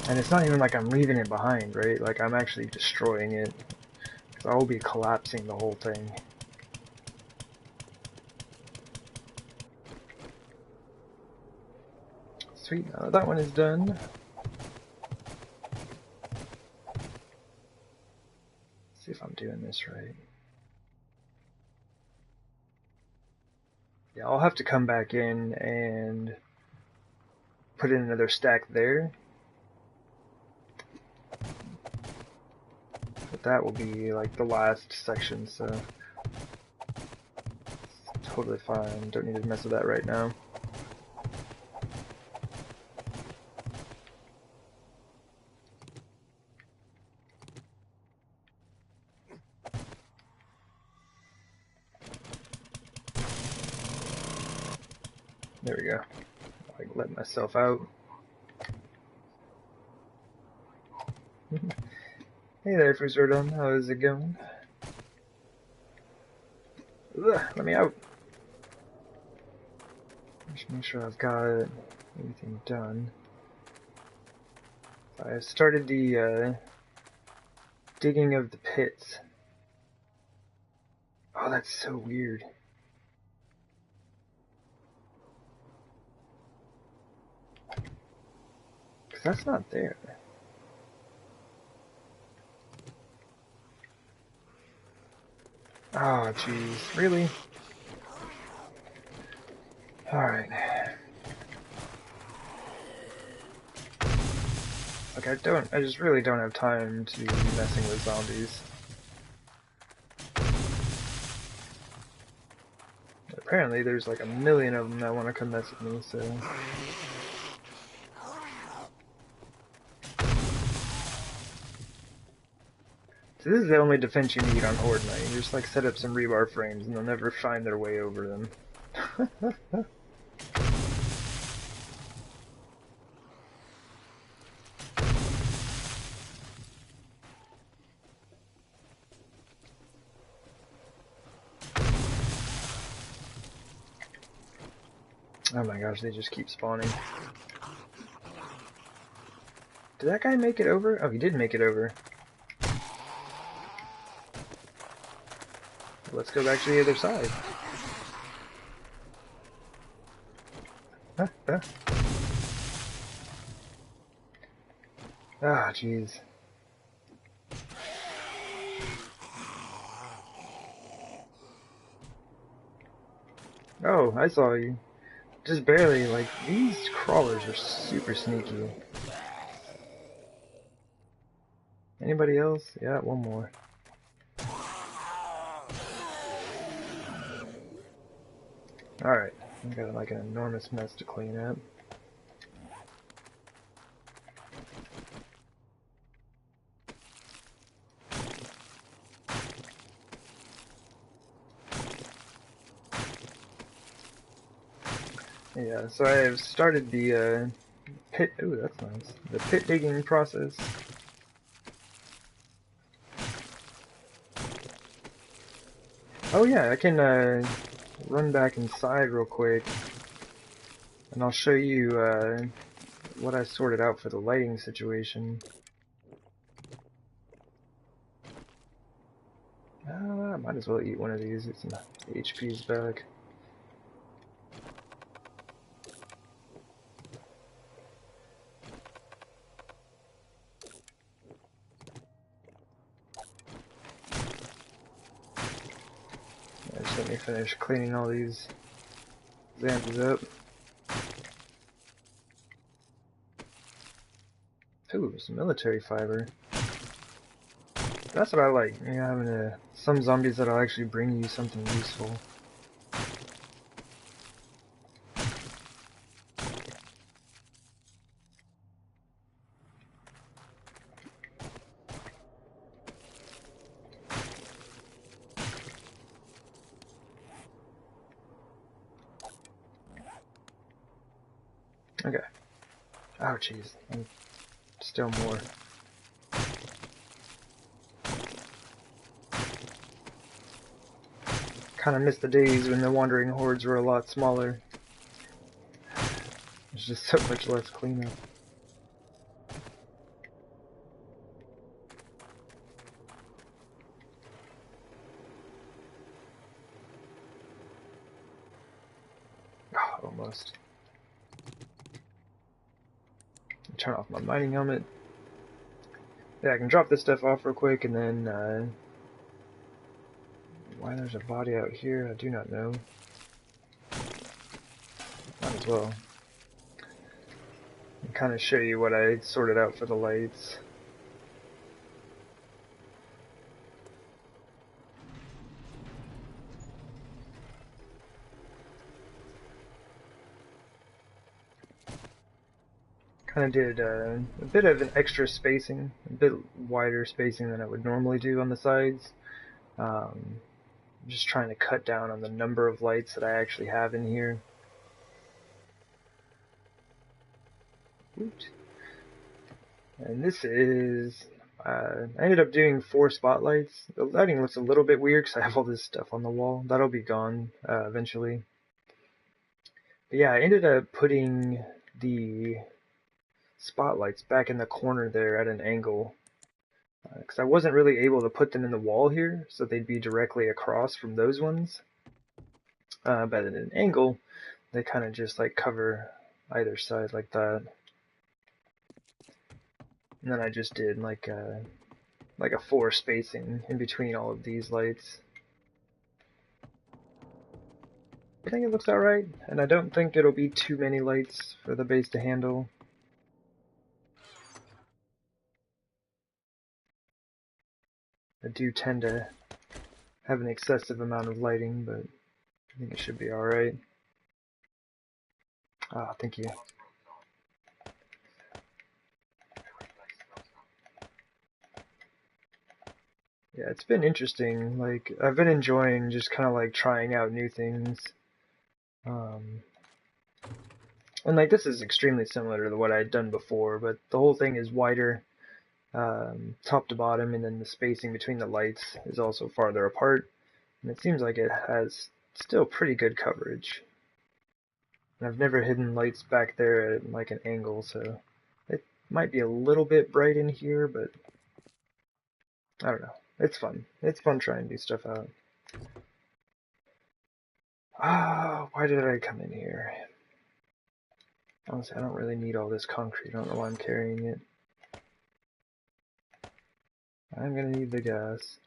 And it's not even like I'm leaving it behind, right? Like I'm actually destroying it. Because I will be collapsing the whole thing. Sweet, that one is done. Let's see if I'm doing this right. Yeah, I'll have to come back in and put in another stack there. Put that will be like the last section, so it's totally fine. Don't need to mess with that right now. There we go. Like let myself out. Hey there, Fuzzerdon. How is it going? Ugh, let me out. Just make sure I've got everything done. I started the digging of the pits. Oh, that's so weird. Because that's not there. Oh, jeez. Really? Alright. Like, I just really don't have time to be messing with zombies. Apparently there's like a million of them that want to come mess with me, so... So this is the only defense you need on Horde Night. You just like set up some rebar frames and they'll never find their way over them. Oh my gosh, they just keep spawning. Did that guy make it over? Oh, he did make it over. Let's go back to the other side. Ah, jeez. Oh, I saw you. Just barely, like, these crawlers are super sneaky. Anybody else? Yeah, one more. Alright, I got like an enormous mess to clean up. Yeah, so I have started the pit. Ooh, that's nice. The pit digging process. Oh yeah, I can run back inside real quick, and I'll show you what I sorted out for the lighting situation. I might as well eat one of these. Get some HP's back. Just let me finish cleaning all these zombies up. Ooh, some military fiber. That's what I like. You know, having some zombies that'll actually bring you something useful. Okay. Oh, jeez. Still more. Kind of missed the days when the wandering hordes were a lot smaller. There's just so much less cleanup. Oh, almost. Turn off my mining helmet. Yeah, I can drop this stuff off real quick, and then, why there's a body out here, I do not know. Might as well. And kind of show you what I sorted out for the lights. Kind of did a bit of an extra spacing, a bit wider spacing than I would normally do on the sides. Um, just trying to cut down on the number of lights that I actually have in here. Woot. And this is, I ended up doing 4 spotlights. The lighting looks a little bit weird because I have all this stuff on the wall. That'll be gone eventually. But yeah, I ended up putting the spotlights back in the corner there at an angle. Because I wasn't really able to put them in the wall here, so they'd be directly across from those ones. But at an angle, they kind of just like cover either side like that. And then I just did like a 4 spacing in between all of these lights. I think it looks alright, and I don't think it'll be too many lights for the base to handle. I do tend to have an excessive amount of lighting, but I think it should be alright. Ah, thank you. Yeah, it's been interesting. Like, I've been enjoying just kind of like trying out new things. And like, this is extremely similar to what I had done before, but the whole thing is wider, top to bottom, and then the spacing between the lights is also farther apart. And it seems like it has still pretty good coverage. And I've never hidden lights back there at like an angle, so it might be a little bit bright in here, but I don't know. It's fun. It's fun trying new stuff out. Ah, why did I come in here? Honestly, I don't really need all this concrete. I don't know why I'm carrying it. I'm gonna need the gas.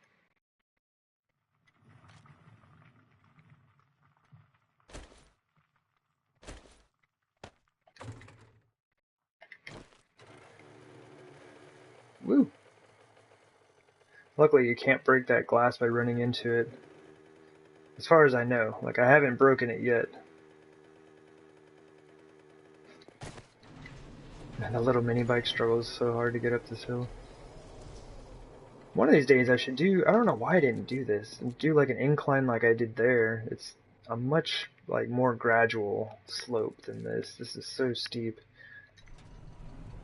Woo! Luckily, you can't break that glass by running into it. As far as I know. Like, I haven't broken it yet. Man, the little mini bike struggles so hard to get up this hill. One of these days I should do, I don't know why I didn't do this, do like an incline like I did there. It's a much like more gradual slope than this. This is so steep.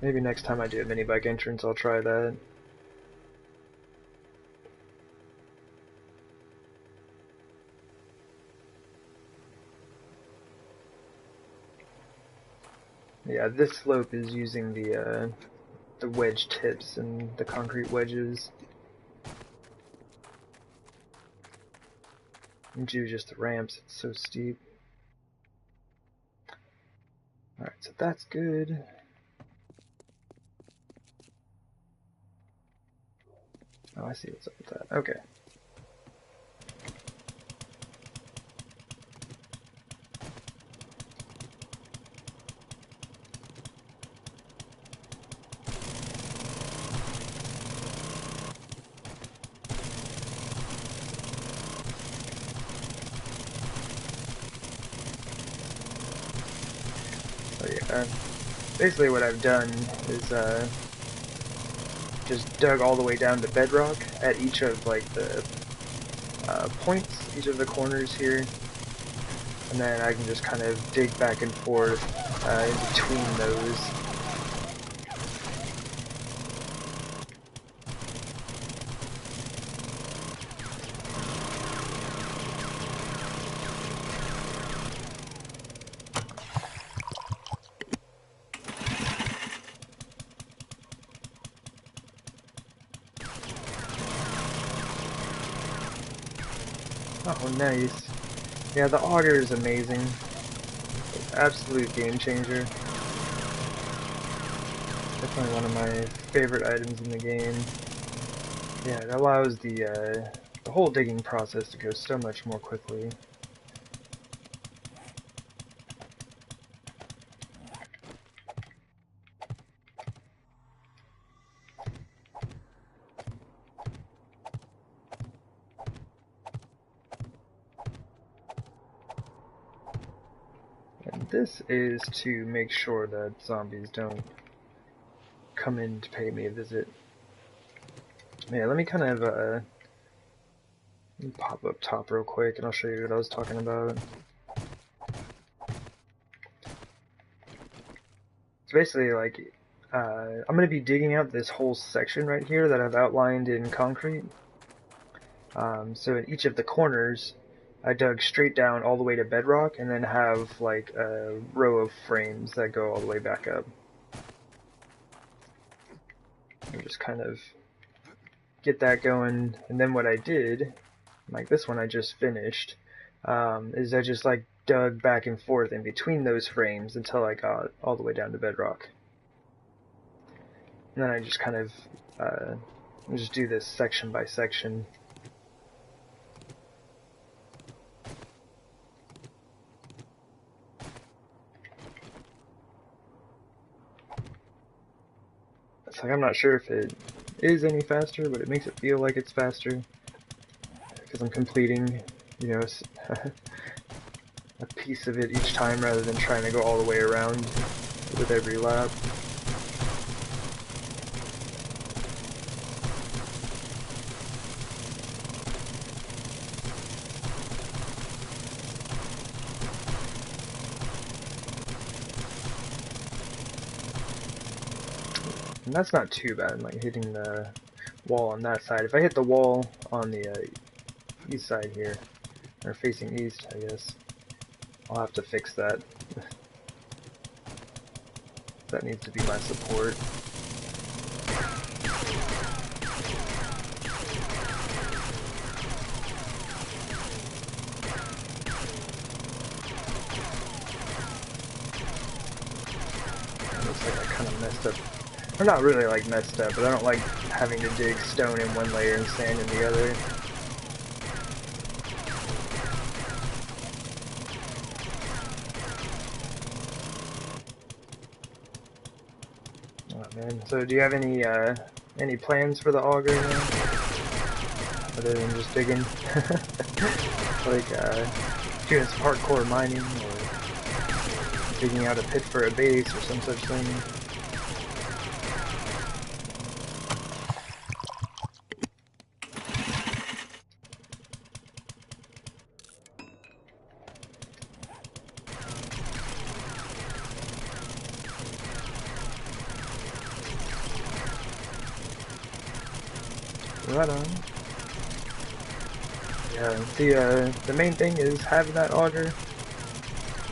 Maybe next time I do a mini bike entrance I'll try that. Yeah, this slope is using the wedge tips and the concrete wedges. And do just the ramps, it's so steep. Alright, so that's good. Oh, I see what's up with that. Okay. So yeah, basically what I've done is just dug all the way down to bedrock at each of like the points, each of the corners here, and then I can just kind of dig back and forth in between those. Oh, nice. Yeah, the auger is amazing. Absolute game changer. Definitely one of my favorite items in the game. Yeah, it allows the whole digging process to go so much more quickly. And this is to make sure that zombies don't come in to pay me a visit. Yeah, let me kind of let me pop up top real quick and I'll show you what I was talking about. It's basically like I'm going to be digging out this whole section right here that I've outlined in concrete. So in each of the corners, I dug straight down all the way to bedrock and then have like a row of frames that go all the way back up. And just kind of get that going, and then what I did, like this one I just finished, is I just like dug back and forth in between those frames until I got all the way down to bedrock. And then I just kind of just do this section by section. It's like I'm not sure if it is any faster, but it makes it feel like it's faster because I'm completing, you know, a piece of it each time rather than trying to go all the way around with every lap. And that's not too bad, like hitting the wall on that side. If I hit the wall on the east side here, or facing east, I guess, I'll have to fix that. That needs to be my support. Looks like I kind of messed up. Or not really like messed up, but I don't like having to dig stone in one layer and sand in the other. Oh man, so do you have any plans for the auger now? Other than just digging? Like doing some hardcore mining or digging out a pit for a base or some such thing? Right on. Yeah, the main thing is having that auger.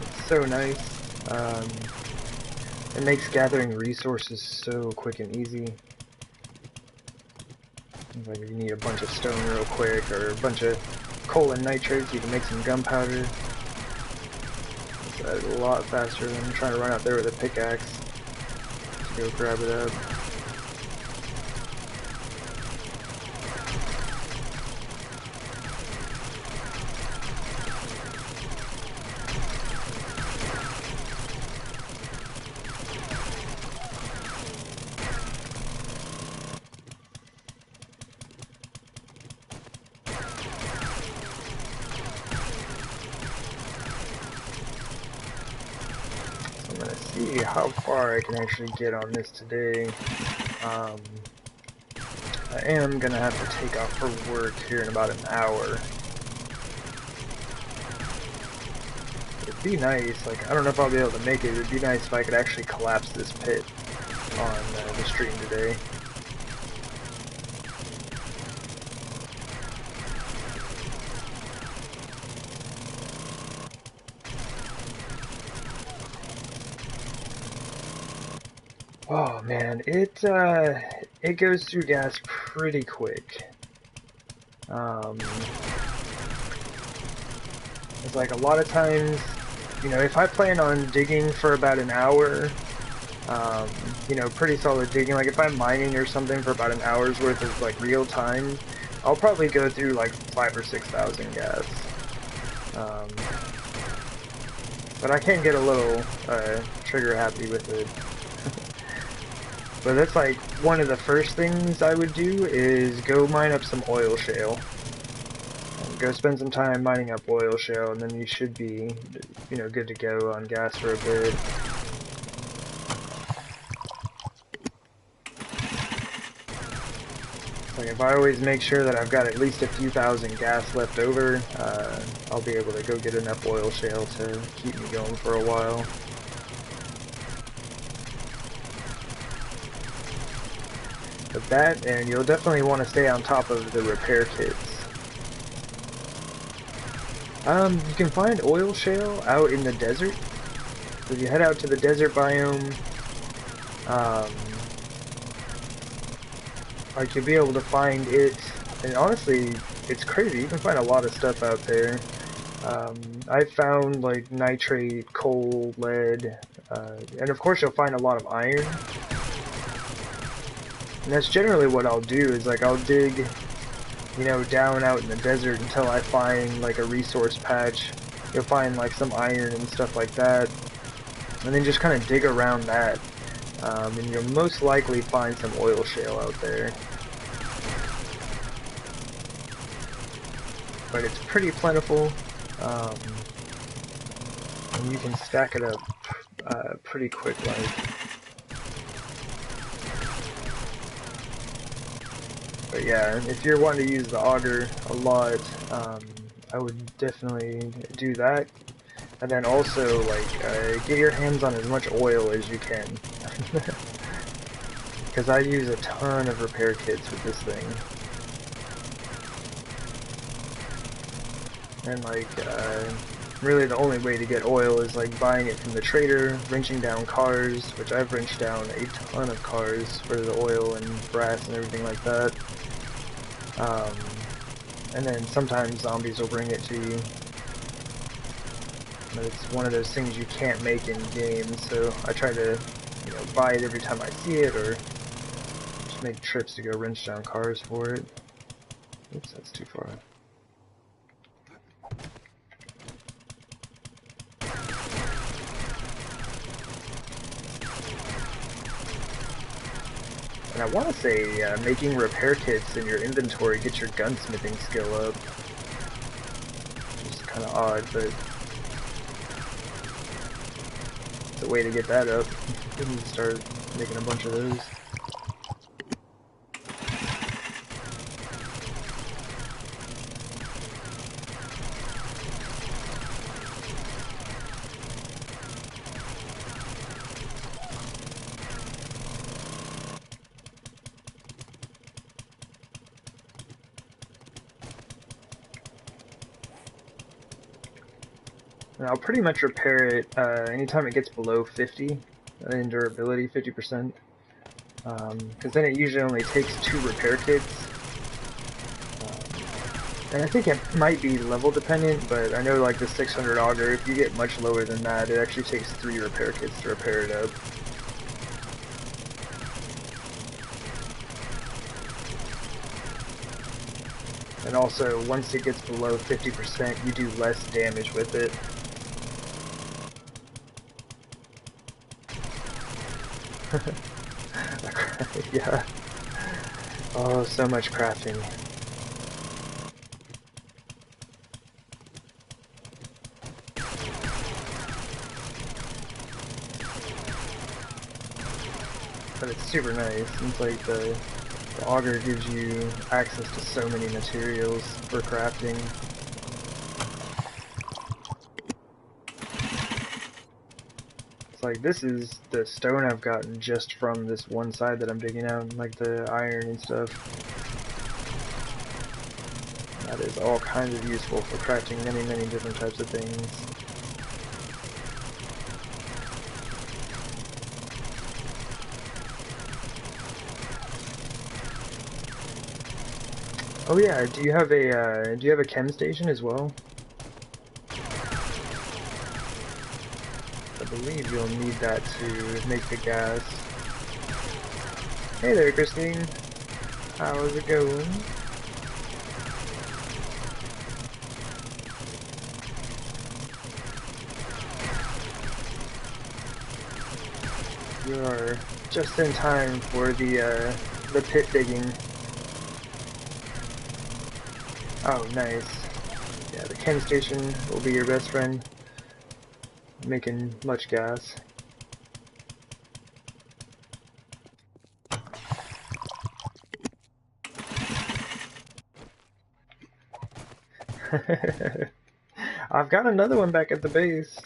It's so nice. It makes gathering resources so quick and easy. Like if you need a bunch of stone real quick, or a bunch of coal and nitrates, you can make some gunpowder. It's a lot faster than trying to run out there with a pickaxe to go grab it up. I'm gonna see how far I can actually get on this today. I am gonna have to take off for work here in about an hour. It'd be nice, like, I don't know if I'll be able to make it. It'd be nice if I could actually collapse this pit on the stream today. Oh man, it goes through gas pretty quick. It's like a lot of times, you know, if I plan on digging for about an hour, you know, pretty solid digging, like if I'm mining or something for about an hour's worth of like real time, I'll probably go through like 5,000 or 6,000 gas. But I can get a little trigger happy with it. But that's like one of the first things I would do is go mine up some oil shale. Go spend some time mining up oil shale, and then you should be, you know, good to go on gas for a bit. Like if I always make sure that I've got at least a few thousand gas left over, I'll be able to go get enough oil shale to keep me going for a while. But that, and you'll definitely want to stay on top of the repair kits. You can find oil shale out in the desert. So if you head out to the desert biome, like you'll be able to find it, and honestly, it's crazy. You can find a lot of stuff out there. I found like nitrate, coal, lead, and of course you'll find a lot of iron. And that's generally what I'll do, is like I'll dig, you know, down out in the desert until I find like a resource patch. You'll find like some iron and stuff like that, and then just kind of dig around that. And you'll most likely find some oil shale out there. But it's pretty plentiful, and you can stack it up pretty quick like. But yeah, if you're wanting to use the auger a lot, I would definitely do that. And then also, like, get your hands on as much oil as you can. Because I use a ton of repair kits with this thing. And like, really the only way to get oil is like buying it from the trader, wrenching down cars, which I've wrenched down a ton of cars for the oil and brass and everything like that. And then sometimes zombies will bring it to you. But it's one of those things you can't make in game, so I try to, you know, buy it every time I see it, or just make trips to go wrench down cars for it. Oops, that's too far. And I want to say making repair kits in your inventory gets your gunsmithing skill up. Which is kind of odd, but it's a way to get that up. You can start making a bunch of those. And I'll pretty much repair it anytime it gets below 50 in durability, 50%. Because then it usually only takes 2 repair kits. And I think it might be level dependent, but I know like the 600 auger, if you get much lower than that, it actually takes 3 repair kits to repair it up. And also, once it gets below 50%, you do less damage with it. Yeah. Oh, so much crafting. But it's super nice. It's like the auger gives you access to so many materials for crafting. Like, this is the stone I've gotten just from this one side that I'm digging out, like the iron and stuff. That is all kinds of useful for crafting many, many different types of things. Oh yeah, do you have a chem station as well? I believe you'll need that to make the gas. Hey there, Christine. How's it going? You are just in time for the pit digging. Oh, nice. Yeah, the chem station will be your best friend. Making much gas. I've got another one back at the base.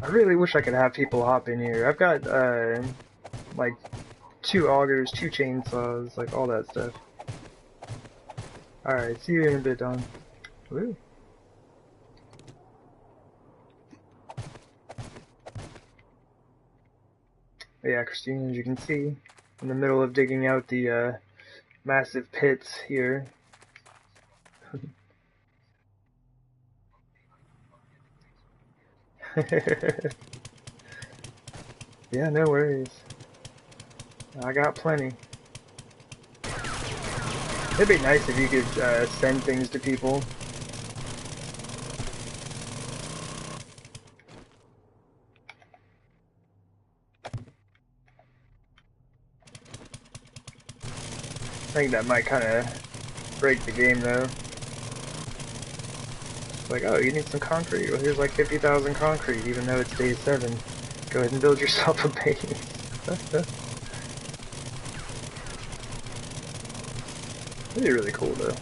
I really wish I could have people hop in here. I've got, like, 2 augers, 2 chainsaws, like, all that stuff. Alright, see you in a bit, Don. Woo. Yeah, Christine, as you can see, in the middle of digging out the, massive pits here. Yeah, no worries. I got plenty. It'd be nice if you could send things to people. I think that might kind of break the game though. It's like, oh, you need some concrete? Well, here's like 50,000 concrete, even though it's day 7. Go ahead and build yourself a base. That'd be really cool though.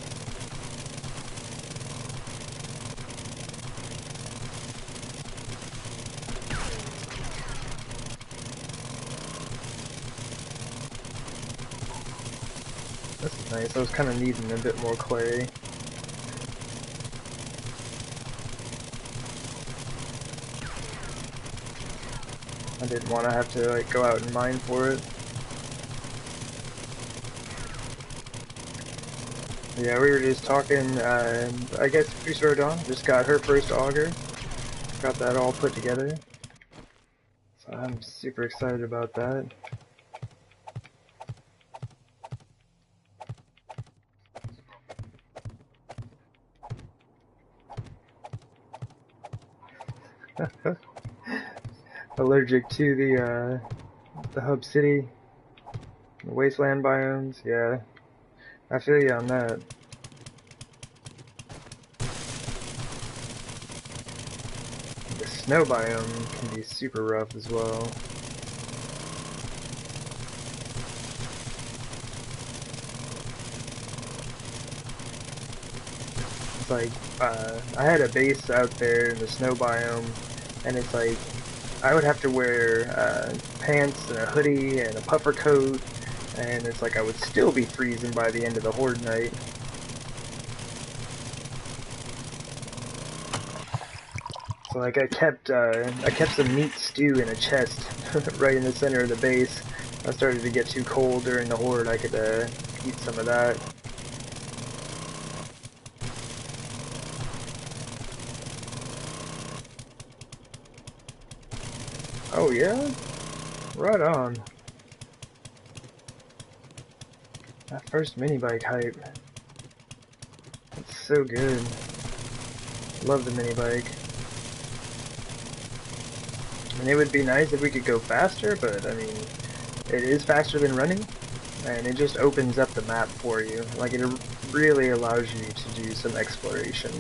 This is nice. I was kind of needing a bit more clay. I didn't want to have to like go out and mine for it. Yeah, we were just talking, I guess Fusro Dawn just got her first auger. Got that all put together. So I'm super excited about that. Allergic to the hub city, the wasteland biomes, yeah. I feel you on that. The snow biome can be super rough as well. It's like, I had a base out there in the snow biome, and it's like, I would have to wear pants and a hoodie and a puffer coat, and it's like I would still be freezing by the end of the horde night. So like I kept some meat stew in a chest right in the center of the base. I started to get too cold during the horde. I could eat some of that. Oh yeah? Right on. That first minibike hype. It's so good. Love the minibike. I mean, it would be nice if we could go faster, but I mean, it is faster than running, and it just opens up the map for you. Like, it really allows you to do some exploration.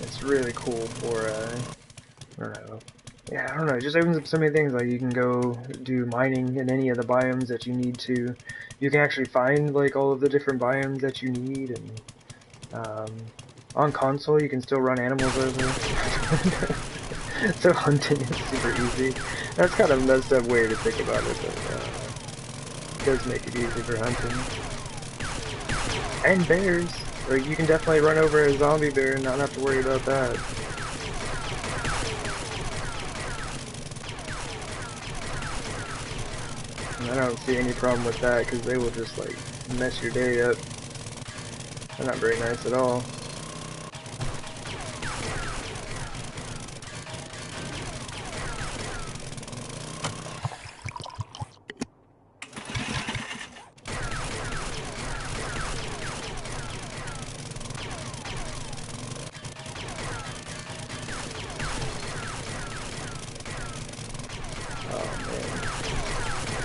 It's really cool for, I don't know. Yeah, I don't know, it just opens up so many things. Like, you can go do mining in any of the biomes that you need to. You can actually find, like, all of the different biomes that you need, and, on console you can still run animals over. So hunting is super easy. That's kind of a messed up way to think about it, but, it does make it easy for hunting. And bears! Like, you can definitely run over a zombie bear and not have to worry about that. I don't see any problem with that, because they will just, like, mess your day up. They're not very nice at all.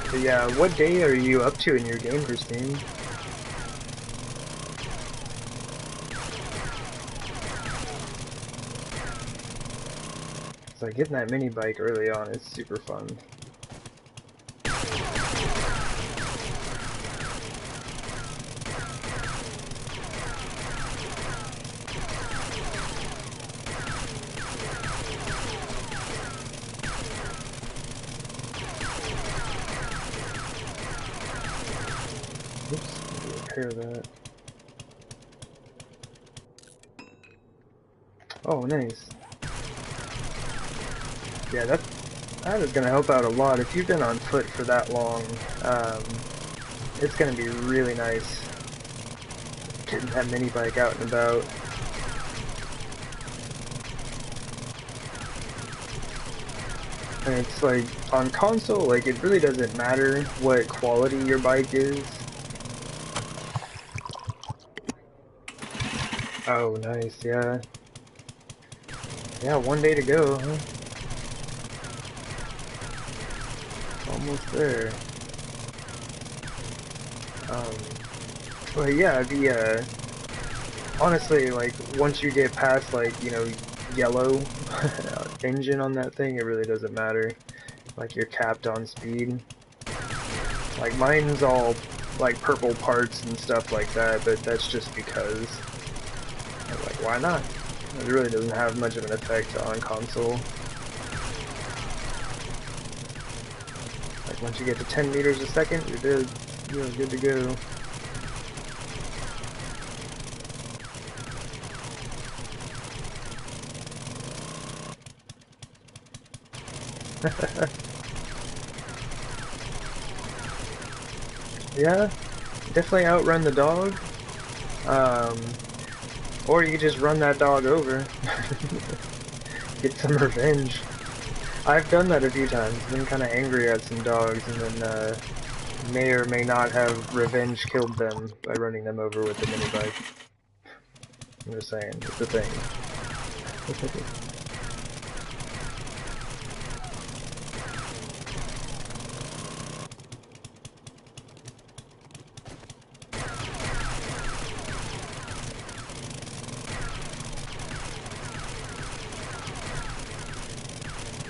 So yeah, what day are you up to in your game, Christine? It's like getting that mini bike early on is super fun. Oops, let me repair that. Oh, nice. Yeah, that is going to help out a lot. If you've been on foot for that long, it's going to be really nice getting that mini bike out and about. And it's like, on console, like, it really doesn't matter what quality your bike is. Oh, nice, yeah. Yeah, 1 day to go, huh? Almost there. But yeah, honestly, like, once you get past, like, you know, yellow engine on that thing, it really doesn't matter. Like, you're capped on speed. Like, mine's all, like, purple parts and stuff like that, but that's just because, I'm like, why not? It really doesn't have much of an effect on console. Like, once you get to 10 meters a second, you're good to go. Yeah, definitely outrun the dog. Or you could just run that dog over. Get some revenge. I've done that a few times, been kind of angry at some dogs, and then may or may not have revenge killed them by running them over with the mini bike. I'm just saying, it's a thing.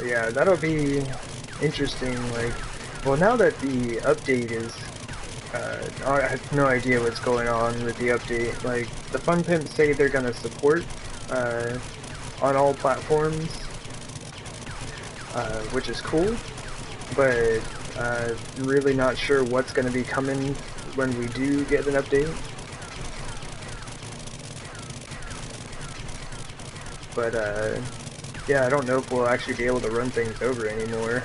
Yeah, that'll be interesting, like, well, now that the update is, I have no idea what's going on with the update. Like, the Fun Pimps say they're gonna support, on all platforms, which is cool, but, really not sure what's gonna be coming when we do get an update. But, yeah, I don't know if we'll actually be able to run things over anymore.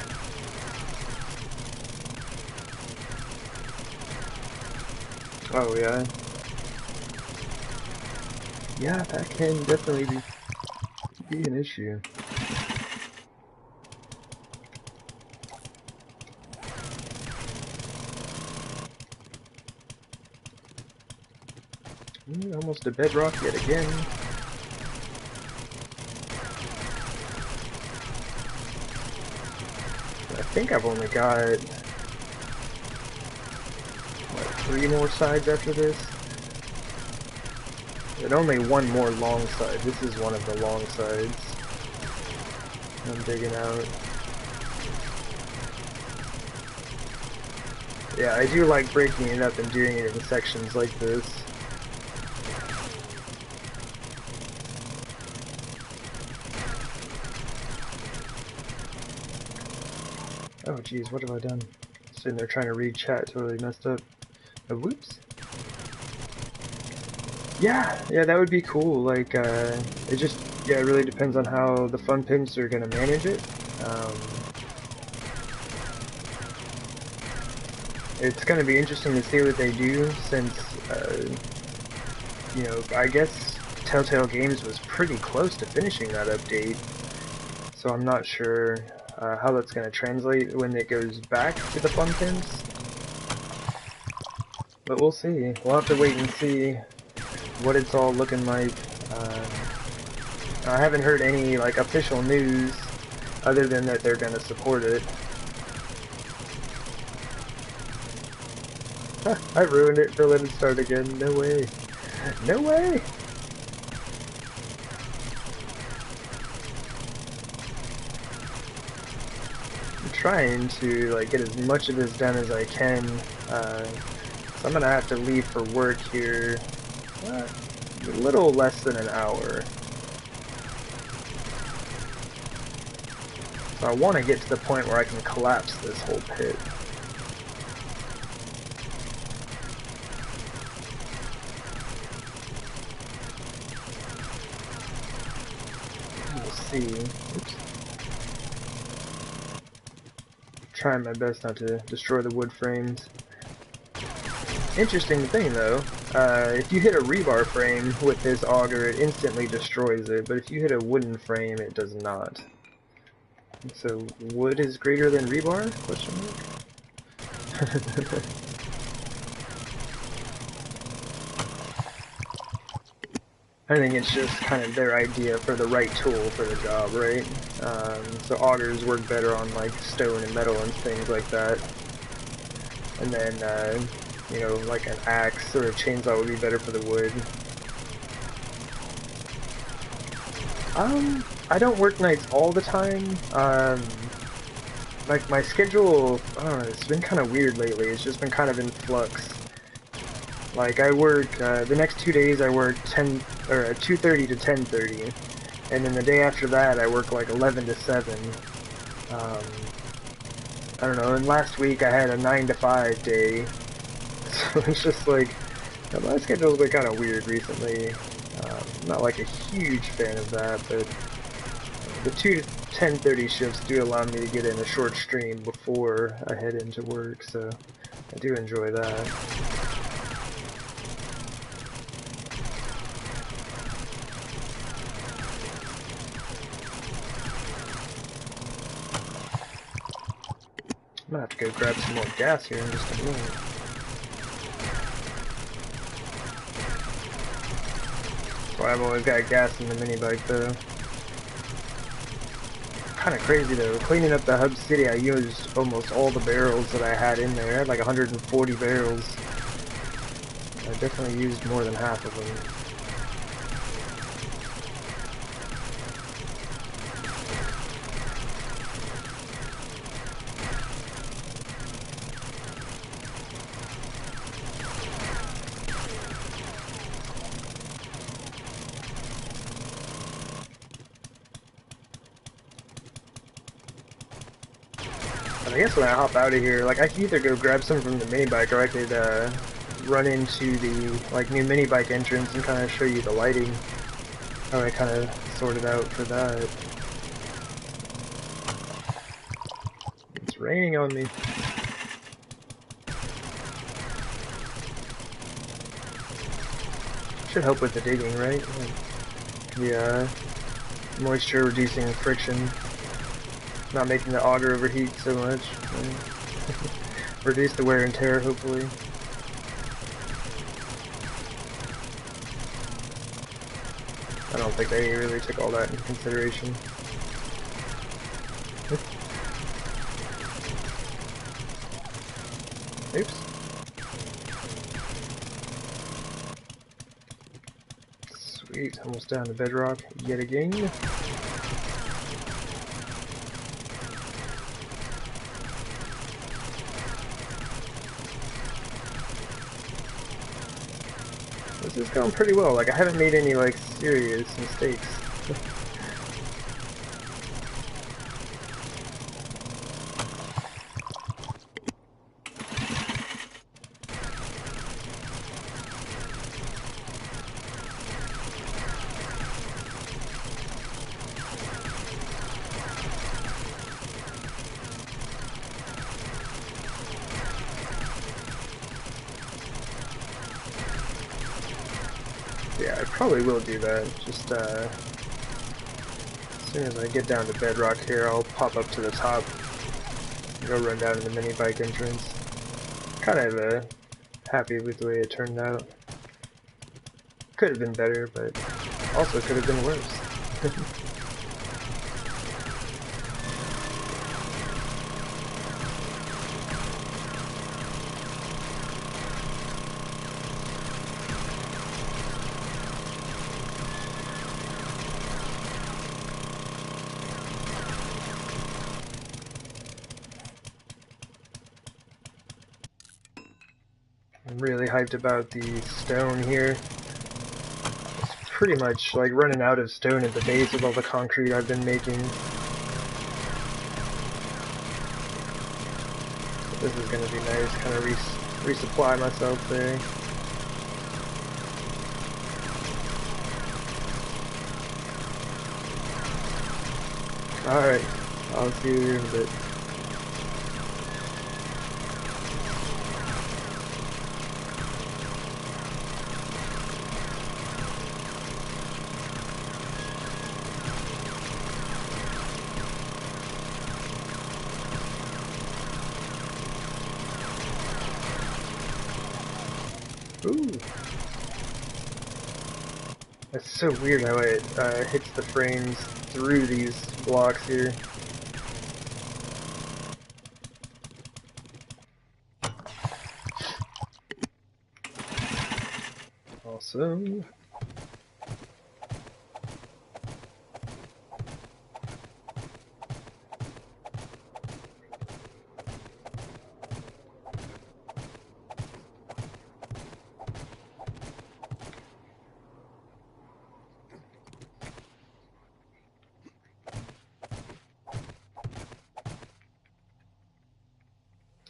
Oh, yeah. Yeah, that can definitely be an issue. Almost a bedrock yet again. I think I've only got, what, 3 more sides after this? And only one more long side. This is one of the long sides I'm digging out. Yeah, I do like breaking it up and doing it in sections like this. Oh geez, what have I done? Sitting there trying to read chat, totally messed up. Oh, whoops. Yeah, that would be cool. Like, it just, yeah, it really depends on how the Fun Pimps are gonna manage it. It's gonna be interesting to see what they do, since, you know, I guess Telltale Games was pretty close to finishing that update, so I'm not sure how that's gonna translate when it goes back to the Fun Pimps. But we'll see. We'll have to wait and see what it's all looking like. I haven't heard any, like, official news other than that they're gonna support it. I ruined it for letting it start again. No way. No way! trying to like get as much of this done as I can. So I'm gonna have to leave for work here a little less than an hour. So I want to get to the point where I can collapse this whole pit. We'll see. Oops. Trying my best not to destroy the wood frames. Interesting thing though, if you hit a rebar frame with this auger, it instantly destroys it, but if you hit a wooden frame, it does not. So, wood is greater than rebar? Question mark? I think it's just kind of their idea for the right tool for the job, right? So augers work better on like stone and metal and things like that. And then, you know, like an axe or a chainsaw would be better for the wood. I don't work nights all the time. Like my schedule, I don't know, it's been kind of weird lately. It's just been kind of in flux. Like I work, the next 2 days I work 2:30 to 10:30, and then the day after that I work like 11 to 7. I don't know, and last week I had a 9 to 5 day, so it's just like, my schedule's been kind of weird recently. I'm not like a huge fan of that, but the 2 to 10:30 shifts do allow me to get in a short stream before I head into work, so I do enjoy that. I'm gonna have to go grab some more gas here in just a minute. So I've always got gas in the minibike though. Kind of crazy though. Cleaning up the hub city, I used almost all the barrels that I had in there. I had like 140 barrels. I definitely used more than half of them. I guess when I hop out of here, like I could either go grab some from the minibike, or I could run into the like new minibike entrance and kind of show you the lighting. How I kind of sorted out for that. It's raining on me. Should help with the digging, right? Yeah, moisture reducing friction. Not making the auger overheat so much. Reduce the wear and tear, hopefully. I don't think they really took all that into consideration. Oops. Sweet, almost down to bedrock yet again. This is going pretty well. Like, I haven't made any, like, serious mistakes. Yeah, I probably will do that. Just, as soon as I get down to bedrock here, I'll pop up to the top and go run down to the mini bike entrance. Kind of, happy with the way it turned out. Could have been better, but also could have been worse. I'm really hyped about the stone here. It's pretty much like running out of stone at the base with all the concrete I've been making. So this is going to be nice, kind of resupply myself there. Alright, I'll see you in a bit. Ooh. That's so weird how it hits the frames through these blocks here. Awesome.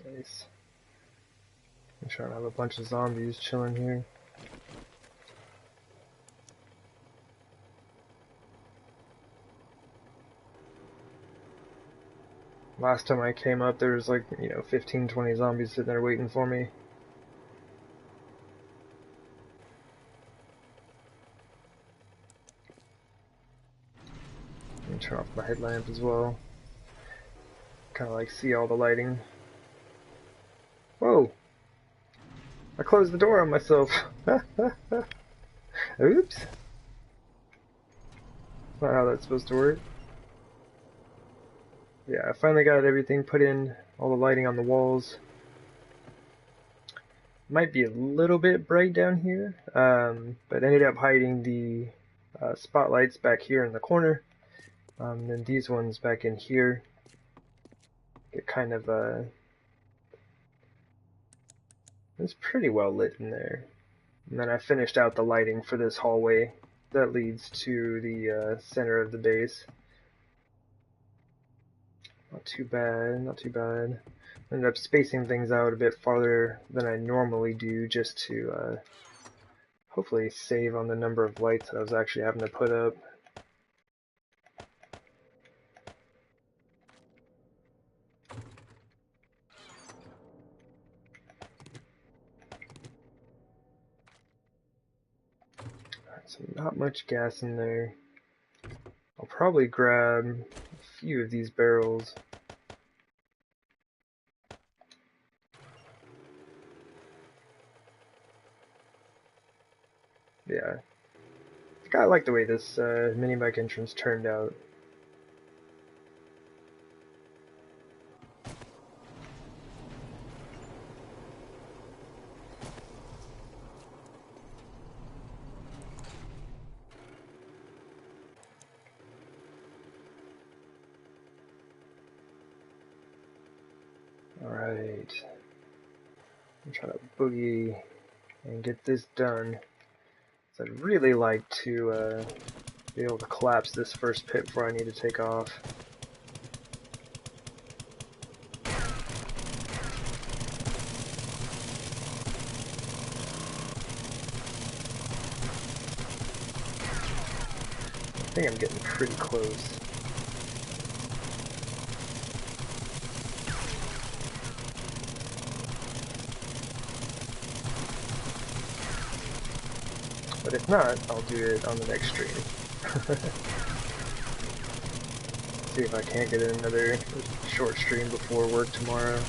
Nice. I'm trying to have a bunch of zombies chilling here. Last time I came up, there was like, 15, 20 zombies sitting there waiting for me. Let me turn off my headlamp as well. Kind of like see all the lighting. Whoa! I closed the door on myself. Oops. Not how that's supposed to work. Yeah, I finally got everything put in, all the lighting on the walls. Might be a little bit bright down here, but ended up hiding the spotlights back here in the corner. Then these ones back in here get kind of it's pretty well lit in there. And then I finished out the lighting for this hallway that leads to the center of the base. Not too bad, not too bad. Ended up spacing things out a bit farther than I normally do just to hopefully save on the number of lights that I was actually having to put up. Alright, so not much gas in there. I'll probably grab a few of these barrels. Yeah. I like the way this Minibike entrance turned out. Alright. I'm trying to boogie and get this done. So I'd really like to be able to collapse this first pit before I need to take off. I think I'm getting pretty close. But if not, I'll do it on the next stream. See if I can't get in another short stream before work tomorrow.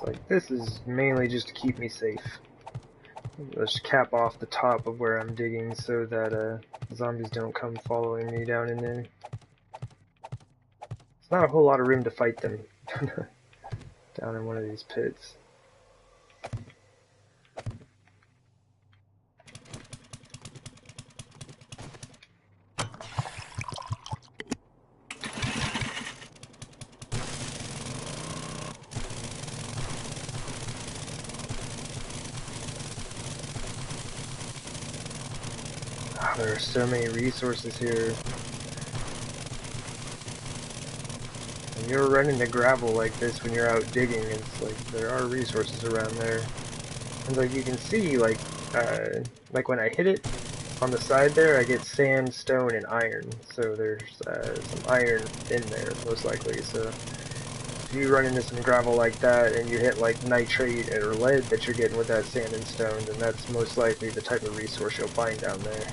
Like, this is mainly just to keep me safe. Let's cap off the top of where I'm digging so that zombies don't come following me down in there. It's not a whole lot of room to fight them down in one of these pits. There are so many resources here. When you're running the gravel like this when you're out digging, it's like there are resources around there. And like you can see, like when I hit it on the side there, I get sand, stone, and iron. So there's some iron in there, most likely. So if you run into some gravel like that and you hit like nitrate or lead that you're getting with that sand and stone, then that's most likely the type of resource you'll find down there.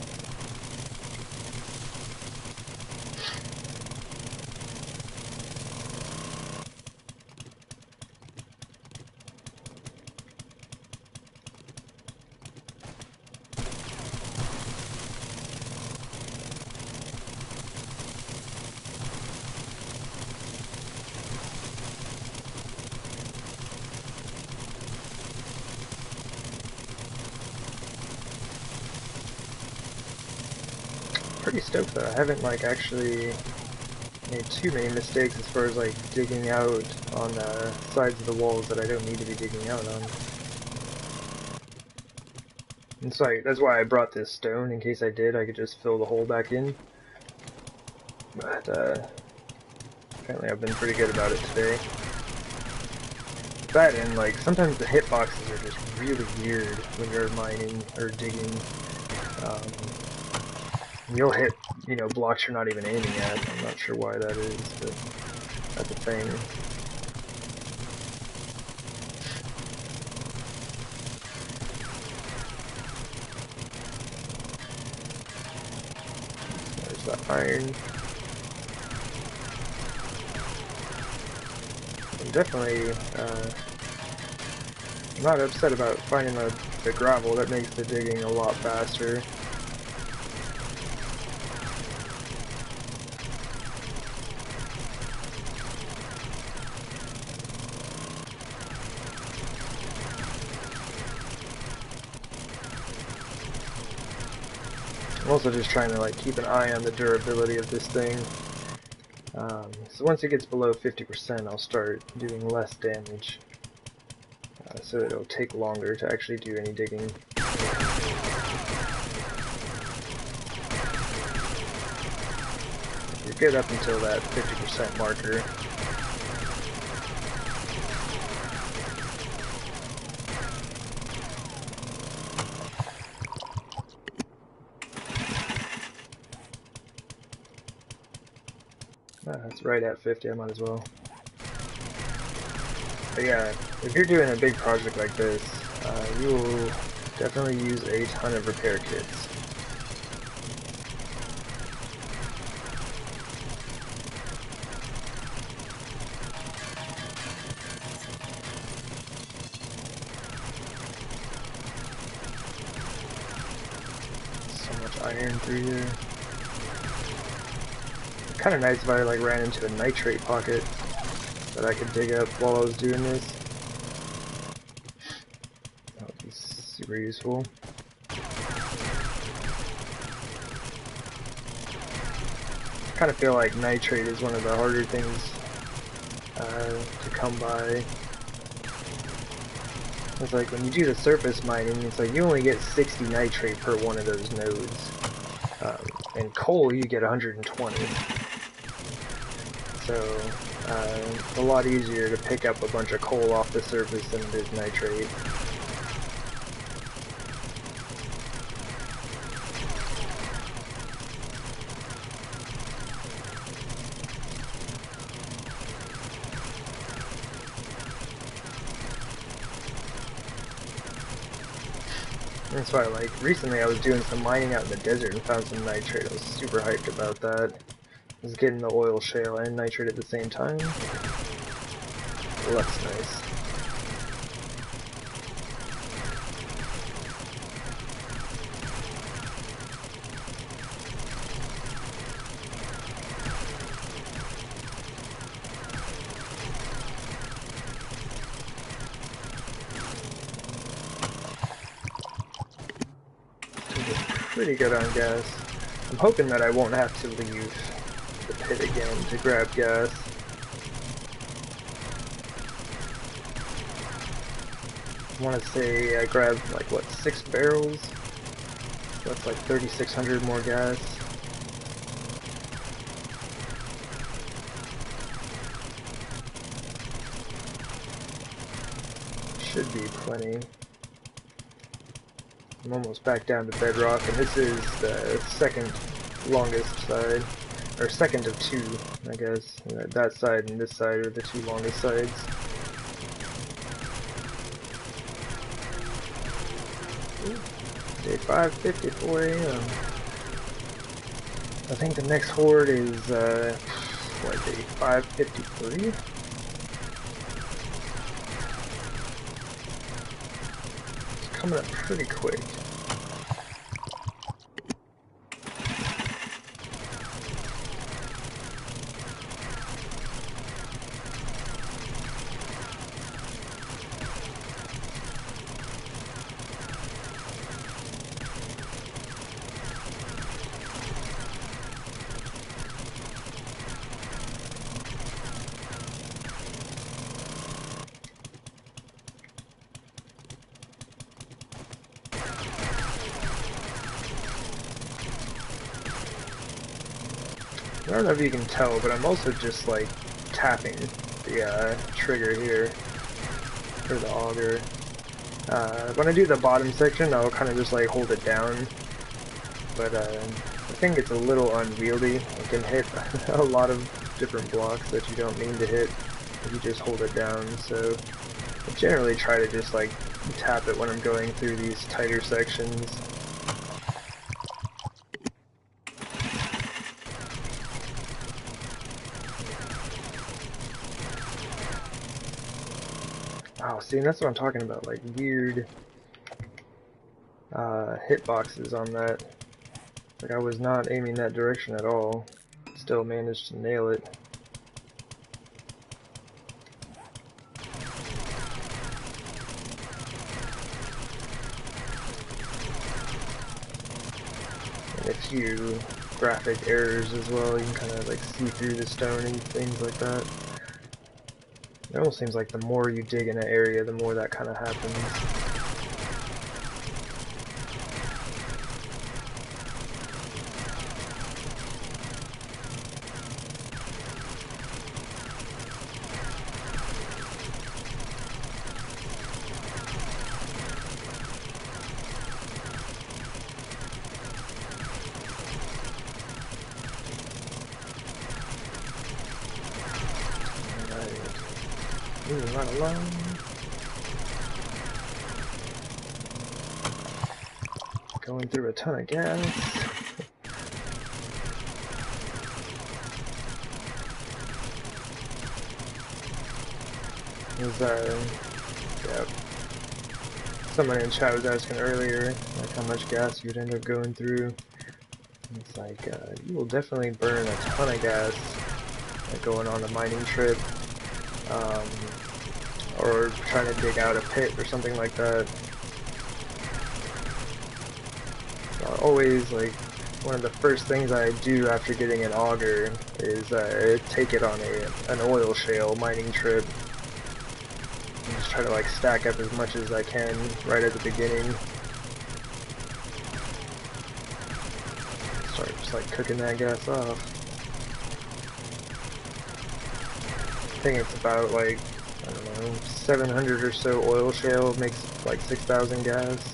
Pretty stoked though. I haven't like actually made too many mistakes as far as like digging out on sides of the walls that I don't need to be digging out on. And so that's why I brought this stone, in case I did, I could just fill the hole back in. But apparently I've been pretty good about it today. That and like sometimes the hitboxes are just really weird when you're mining or digging. You'll hit, you know, blocks you're not even aiming at. I'm not sure why that is, but that's a thing. There's that iron. I'm definitely not upset about finding the gravel. That makes the digging a lot faster. I'm also just trying to like keep an eye on the durability of this thing. So once it gets below 50%, I'll start doing less damage. So it'll take longer to actually do any digging. You're good up until that 50% marker. That's right at 50, I might as well. But yeah, if you're doing a big project like this, you will definitely use a ton of repair kits. So much iron through here. Kind of nice if I like ran into a nitrate pocket that I could dig up while I was doing this. That would be super useful. I kind of feel like nitrate is one of the harder things to come by. It's like when you do the surface mining, it's like you only get 60 nitrate per one of those nodes. And coal, you get 120. So, it's a lot easier to pick up a bunch of coal off the surface than it is nitrate. That's why, like, recently I was doing some mining out in the desert and found some nitrate. I was super hyped about that. I was getting the oil shale and nitrate at the same time. Well, that's nice. pretty good on gas. I'm hoping that I won't have to leave the pit again to grab gas. I want to say I grabbed like what, 6 barrels? So that's like 3,600 more gas. Should be plenty. I'm almost back down to bedrock, and this is the second longest side, or second of two, I guess. That side and this side are the two longest sides. Day 5:50, 4 a.m. I think the next horde is, what, day 5:53? It's coming up pretty quick. I don't know if you can tell, but I'm also just like tapping the trigger here for the auger. When I do the bottom section, I'll kind of just like hold it down, but I think it's a little unwieldy. It can hit a lot of different blocks that you don't mean to hit if you just hold it down, so I generally try to just like tap it when I'm going through these tighter sections. Oh, see, that's what I'm talking about, like weird hitboxes on that. Like I was not aiming that direction at all. Still managed to nail it. And a few graphic errors as well. You can kind of like see through the stone and things like that. It almost seems like the more you dig in an area, the more that kind of happens. Moving right along. Going through a ton of gas. Yeah. Somebody in chat was asking earlier, like how much gas you'd end up going through. And it's like, you will definitely burn a ton of gas like going on a mining trip. Or trying to dig out a pit or something like that. So always, like, one of the first things I do after getting an auger is take it on an oil shale mining trip. And just try to like stack up as much as I can right at the beginning. Start just like cooking that gas off. I think it's about like, I don't know, 700 or so oil shale makes like 6,000 gas.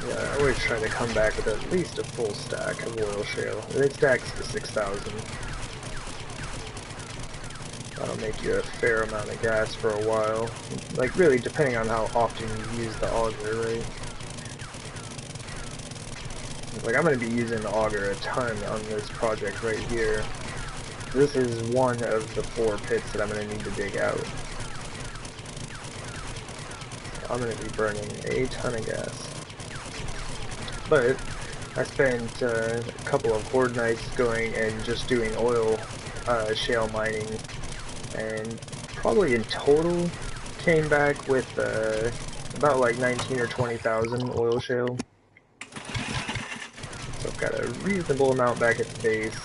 Yeah, I always try to come back with at least a full stack of oil shale. And it stacks to 6,000. That'll make you a fair amount of gas for a while. Like, really, depending on how often you use the auger, right? Like, I'm going to be using the auger a ton on this project right here. This is one of the 4 pits that I'm going to need to dig out. I'm going to be burning a ton of gas. But I spent a couple of horde nights going and just doing oil shale mining, and probably in total came back with about like 19 or 20,000 oil shale. So I've got a reasonable amount back at the base.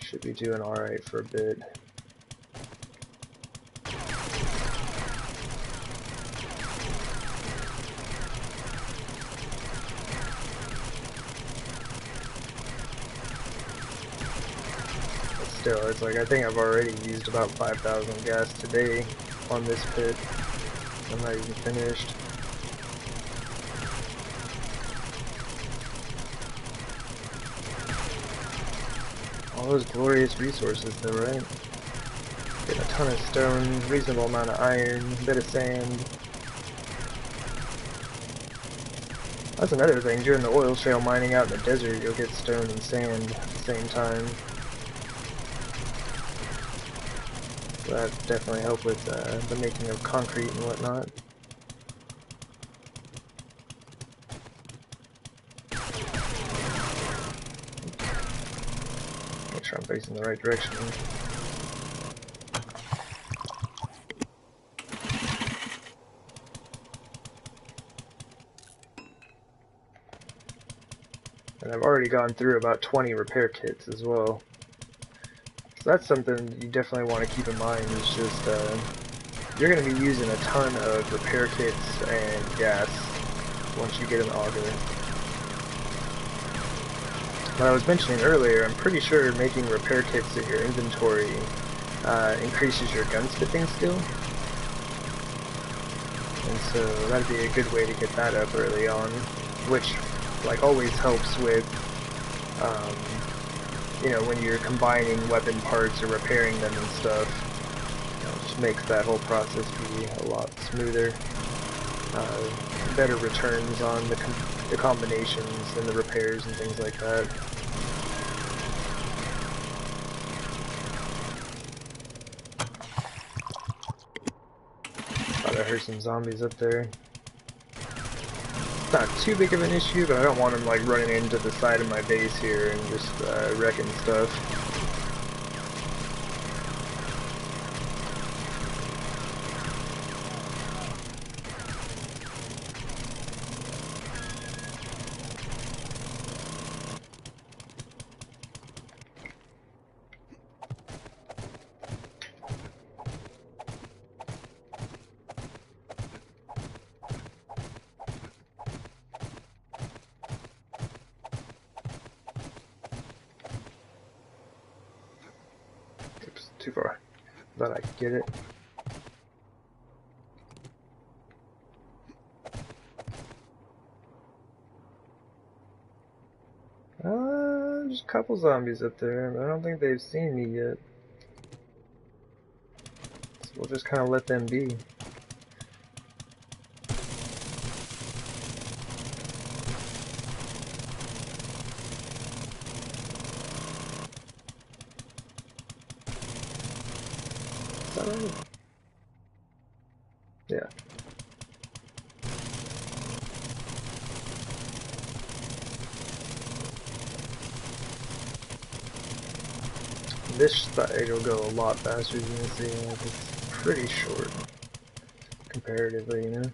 Should be doing alright for a bit. But still, it's like I think I've already used about 5,000 gas today on this pit. I'm not even finished. All those glorious resources though, right? Getting a ton of stone, reasonable amount of iron, a bit of sand. That's another thing, during the oil shale mining out in the desert, you'll get stone and sand at the same time. So that definitely help with the making of concrete and whatnot. Make sure I'm facing the right direction. And I've already gone through about 20 repair kits as well. So that's something you definitely want to keep in mind, is just you're going to be using a ton of repair kits and gas once you get an auger. What I was mentioning earlier, I'm pretty sure making repair kits in your inventory increases your gunsmithing skill. And so that'd be a good way to get that up early on, which like always helps with you know, when you're combining weapon parts or repairing them and stuff. You know, it just makes that whole process be a lot smoother. Better returns on the combinations and the repairs and things like that. Thought I heard some zombies up there. Not too big of an issue, but I don't want them like running into the side of my base here and just wrecking stuff. Oops, too far. Thought I could get it. There's a couple zombies up there, but I don't think they've seen me yet. So we'll just kind of let them be. Is that right? Yeah. This side will go a lot faster, as you can see. Like, it's pretty short, comparatively, you know?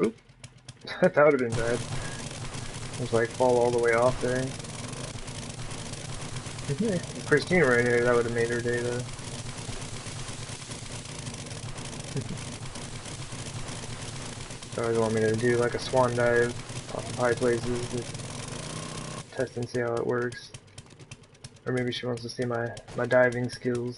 Oop. That would have been bad. Just like fall all the way off there. Christina right here, that would have made her day though. So always want me to do like a swan dive off of high places to test and see how it works. Or maybe she wants to see my diving skills.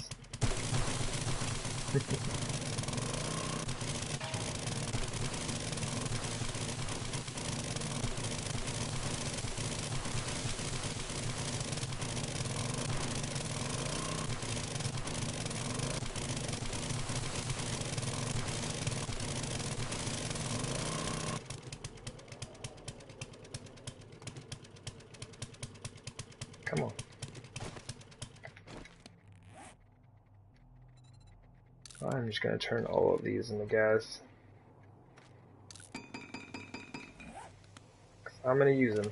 Come on. I'm just gonna turn all of these into gas. I'm gonna use them.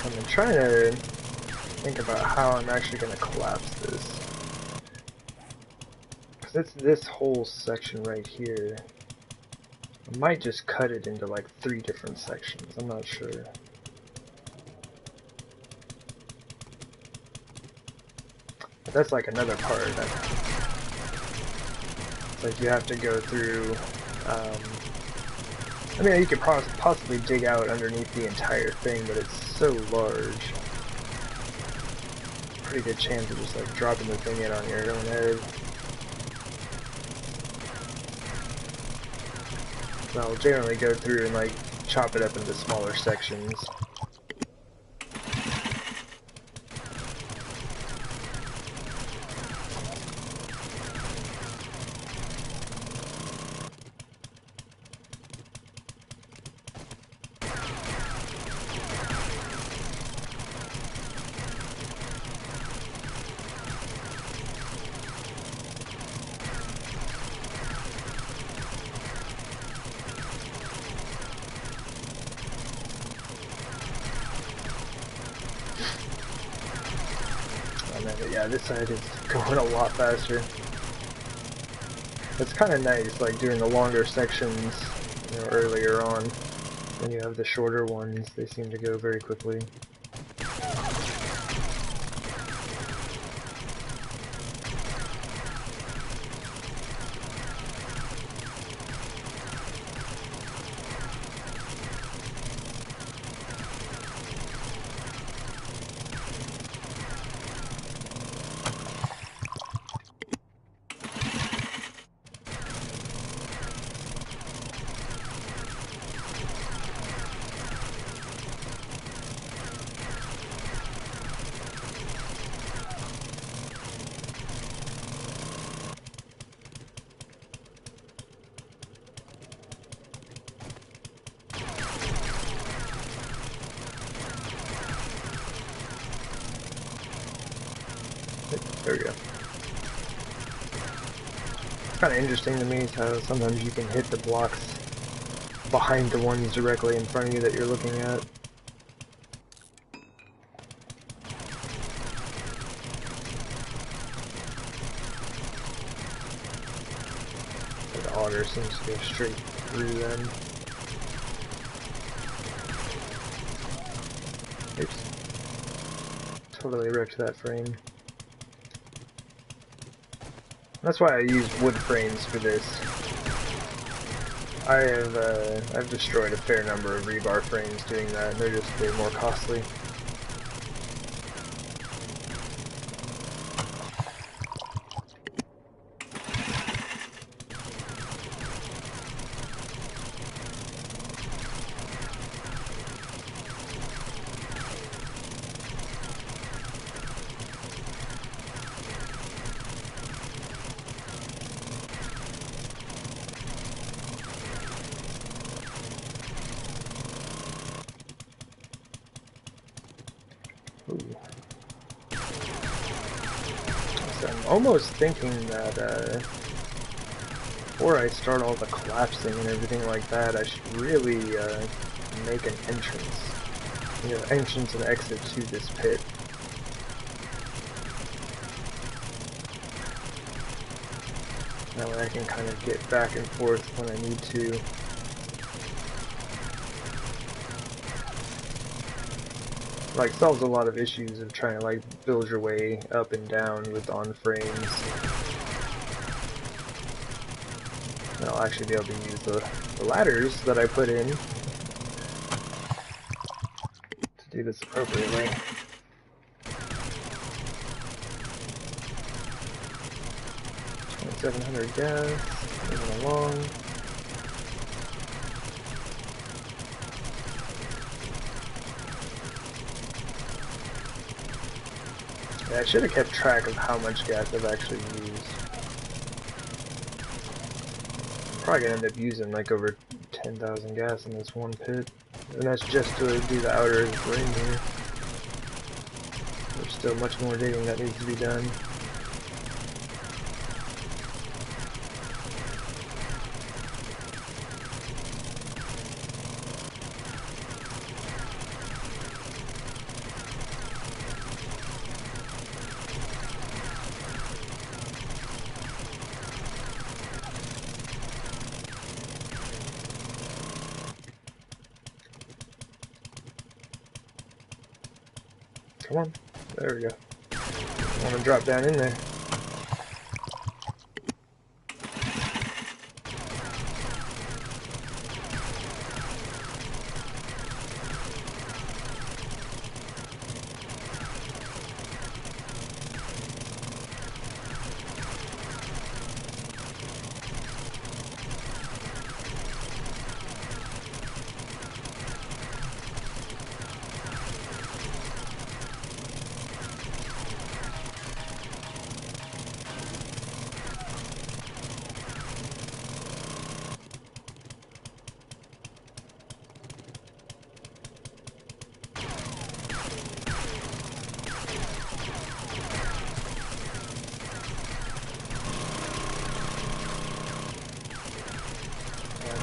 I'm trying to think about how I'm actually going to collapse this. Because it's this whole section right here. I might just cut it into like 3 different sections. I'm not sure. But that's like another part. It's like you have to go through... I mean, you could possibly dig out underneath the entire thing, but it's so large. Pretty good chance of just like dropping the thing in on your own head. I'll generally go through and like chop it up into smaller sections. Yeah, this side is going a lot faster. It's kind of nice, like doing the longer sections, you know, earlier on. When you have the shorter ones, they seem to go very quickly. There we go. It's kind of interesting to me is how sometimes you can hit the blocks behind the ones directly in front of you that you're looking at. The auger seems to go straight through them. Oops. Totally wrecked that frame. That's why I use wood frames for this. I've destroyed a fair number of rebar frames doing that. They're just way more costly. Ooh. So I'm almost thinking that before I start all the collapsing and everything like that, I should really make an entrance. You know, entrance and exit to this pit. That way I can kind of get back and forth when I need to. Like, solves a lot of issues of trying to like build your way up and down with on frames. And I'll actually be able to use the ladders that I put in to do this appropriately. 700 gas, moving along. Yeah, I should have kept track of how much gas I've actually used. Probably gonna end up using like over 10,000 gas in this one pit. And that's just to do the outer ring here. There's still much more digging that needs to be done. Come on. There we go. I want to drop down in there.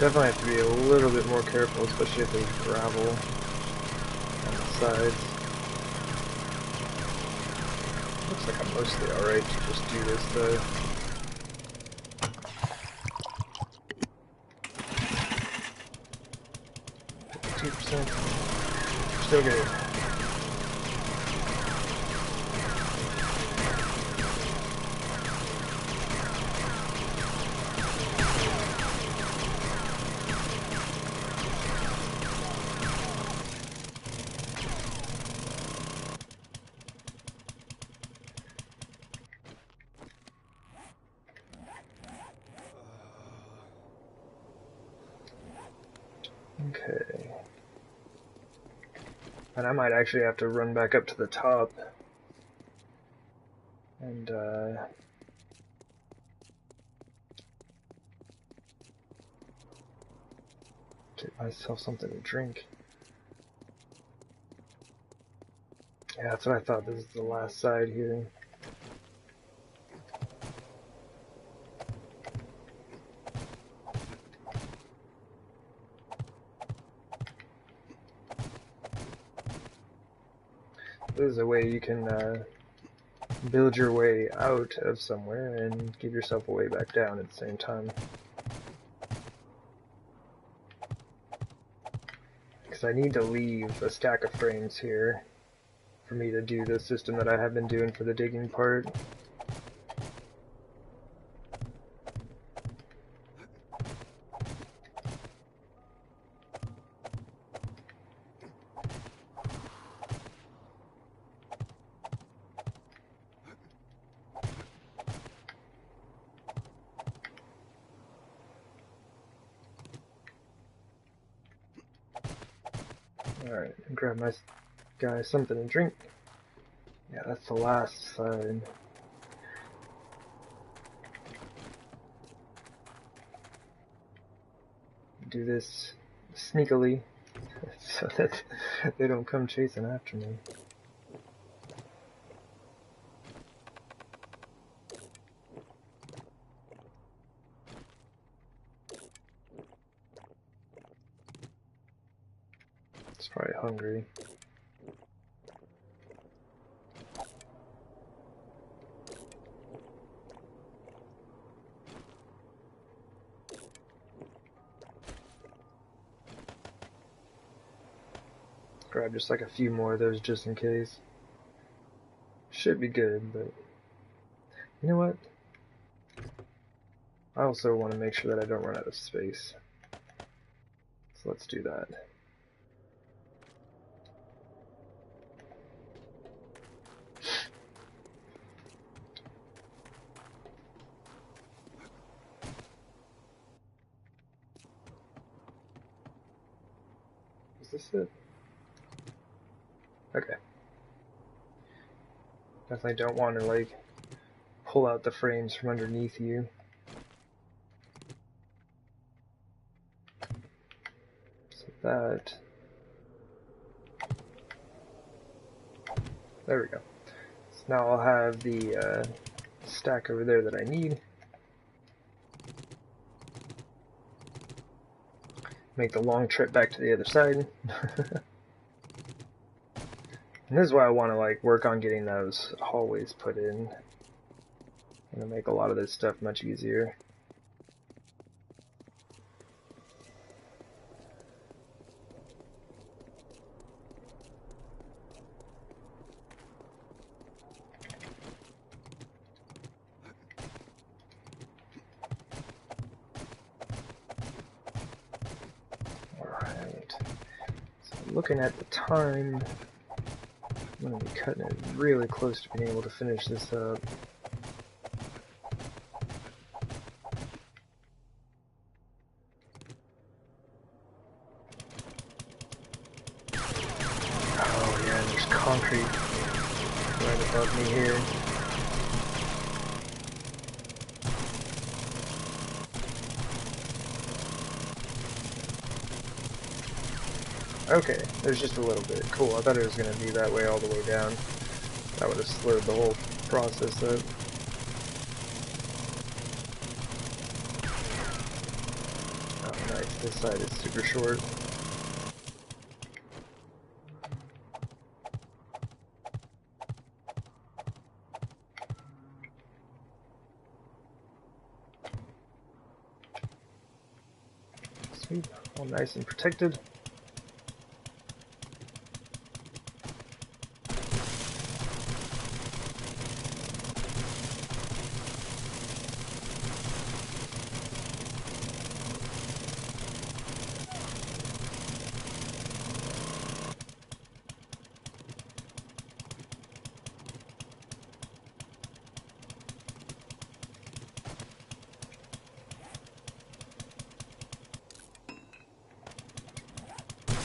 Definitely have to be a little bit more careful, especially if there's gravel on the sides. Looks like I'm mostly alright to just do this though. %. Still good. Okay. And I might actually have to run back up to the top and get myself something to drink. Yeah, that's what I thought. This is the last side here. This is a way you can build your way out of somewhere and give yourself a way back down at the same time. Because I need to leave a stack of frames here for me to do the system that I have been doing for the digging part. Alright, grab my guy something to drink. Yeah, that's the last side. Do this sneakily so that they don't come chasing after me. It's probably hungry. Grab just like a few more of those just in case. Should be good, but you know what? I also want to make sure that I don't run out of space. So let's do that. this it? Okay. Definitely don't want to, like, pull out the frames from underneath you. So that... There we go. So now I'll have the stack over there that I need. Make the long trip back to the other side. And this is why I want to, like, work on getting those hallways put in. It'll make a lot of this stuff much easier. Alright. So looking at the time, I'm going to be cutting it really close to being able to finish this up. Oh yeah, there's concrete right above me here. Okay, there's just a little bit. Cool, I thought it was going to be that way all the way down. That would have slowed the whole process up. Oh nice, this side is super short. Sweet, all nice and protected.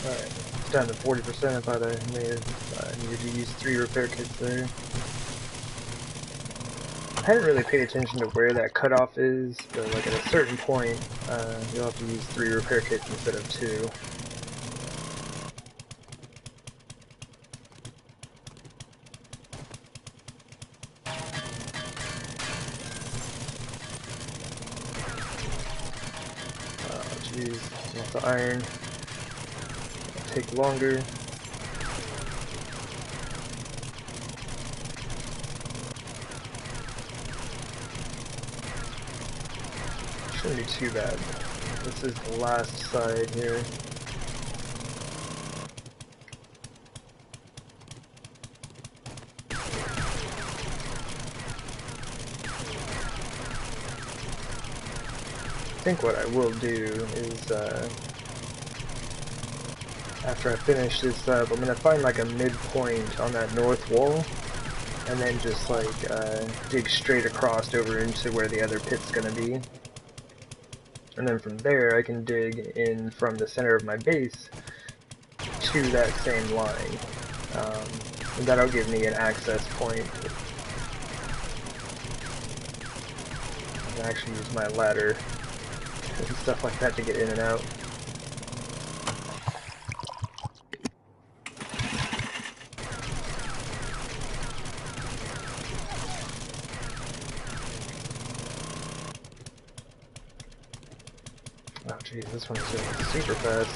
Alright, it's down to 40%. I thought I may have needed to use 3 repair kits there. I hadn't really paid attention to where that cutoff is, but like at a certain point, you'll have to use 3 repair kits instead of 2. Oh jeez, lots of iron. Take longer. Shouldn't be too bad. This is the last side here. I think what I will do is after I finish this up, I'm gonna find like a midpoint on that north wall, and then just like dig straight across over into where the other pit's gonna be. And then from there, I can dig in from the center of my base to that same line. And that'll give me an access point. I can actually use my ladder and stuff like that to get in and out. Oh geez, this one's going super fast.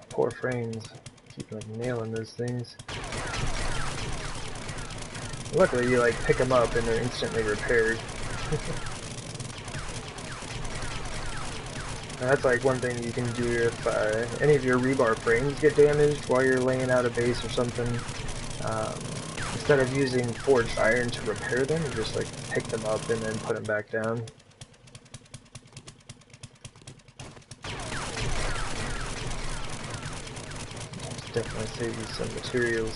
Poor frames. Keep like nailing those things. Luckily you like pick them up and they're instantly repaired. And that's like one thing you can do if any of your rebar frames get damaged while you're laying out a base or something. Instead of using forged iron to repair them, you just like pick them up and then put them back down. Definitely save you some materials.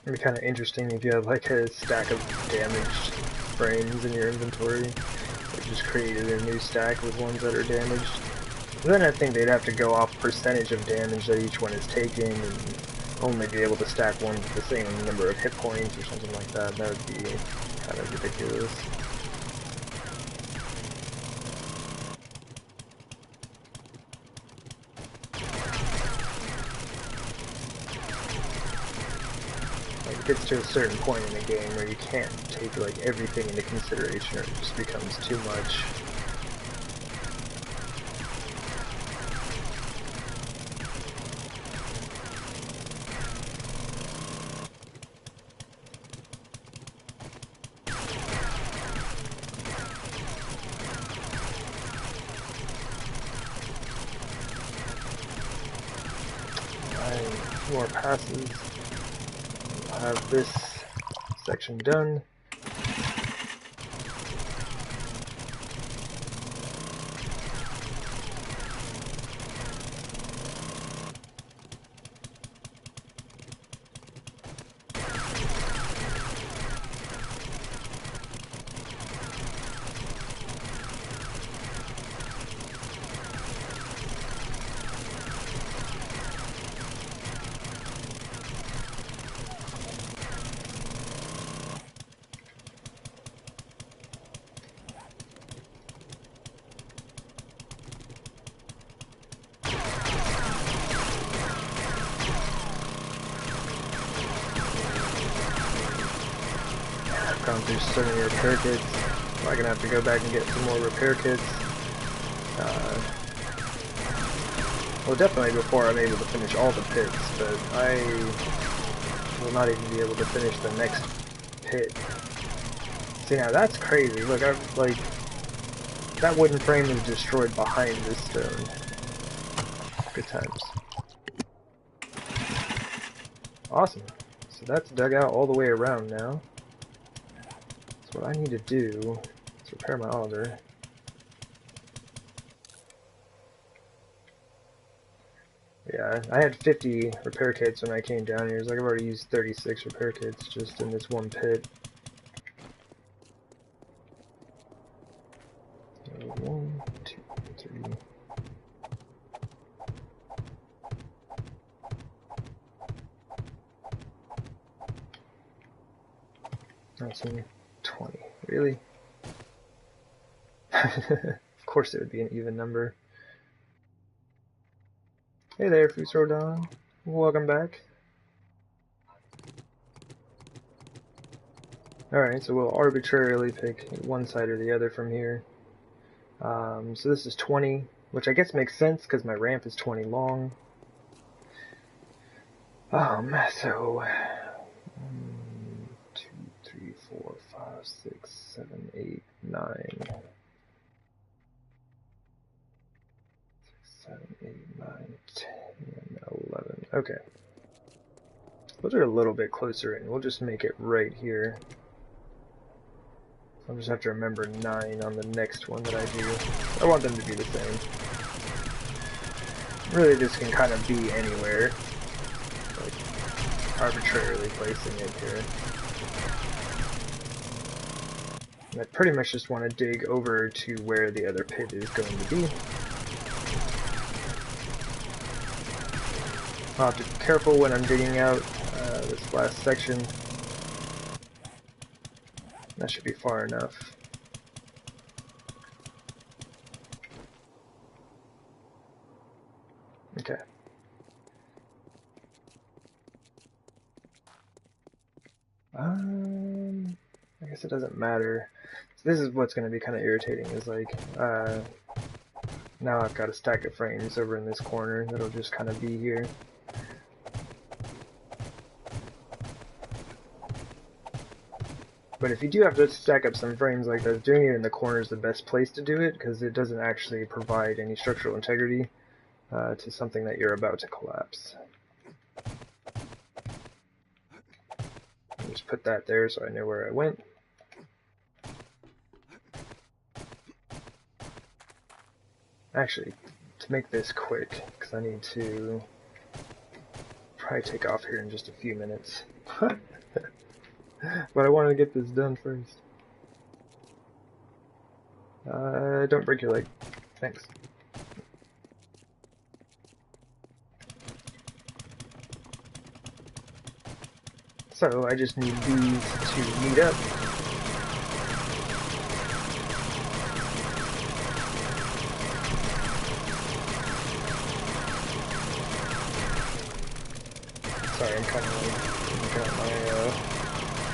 It'd be kind of interesting if you have like a stack of damaged frames in your inventory. It just created a new stack with ones that are damaged. And then I think they'd have to go off percentage of damage that each one is taking and only be able to stack ones with the same number of hit points or something like that. That would be kind of ridiculous. It gets to a certain point in the game where you can't take like everything into consideration, or it just becomes too much. More passes. I'll have this section done. Gone through so many repair kits. I'm gonna have to go back and get some more repair kits. Well, definitely before I'm able to finish all the pits, but I will not even be able to finish the next pit. See, now that's crazy. Look, I've like that wooden frame is destroyed behind this stone. Good times. Awesome. So that's dug out all the way around now. What I need to do is repair my auger. Yeah, I had 50 repair kits when I came down here. It's like I've already used 36 repair kits just in this one pit. 1, 2, 3. That's 20. Really? Of course it would be an even number. Hey there, Fusrodon. Welcome back. Alright, so we'll arbitrarily pick one side or the other from here. So this is 20, which I guess makes sense because my ramp is 20 long. So 1, 2, 3, 4, 5, 6, 7, 8, 9. 7, 8, 9, 10, 11. Okay. Those are a little bit closer in. We'll just make it right here. I'll just have to remember 9 on the next one that I do. I want them to be the same. Really, this can kind of be anywhere. Like, arbitrarily placing it here. And I pretty much just want to dig over to where the other pit is going to be. I'll have to be careful when I'm digging out this last section. That should be far enough. Okay. I guess it doesn't matter. So this is what's going to be kind of irritating, is like, now I've got a stack of frames over in this corner that'll just kind of be here. But if you do have to stack up some frames like that, doing it in the corner is the best place to do it, because it doesn't actually provide any structural integrity. to something that you're about to collapse. Just put that there so I know where I went. Actually, to make this quick, because I need to probably take off here in just a few minutes. But I want to get this done first. Don't break your leg. Thanks. So I just need these to meet up. Sorry, I'm kind of like looking at my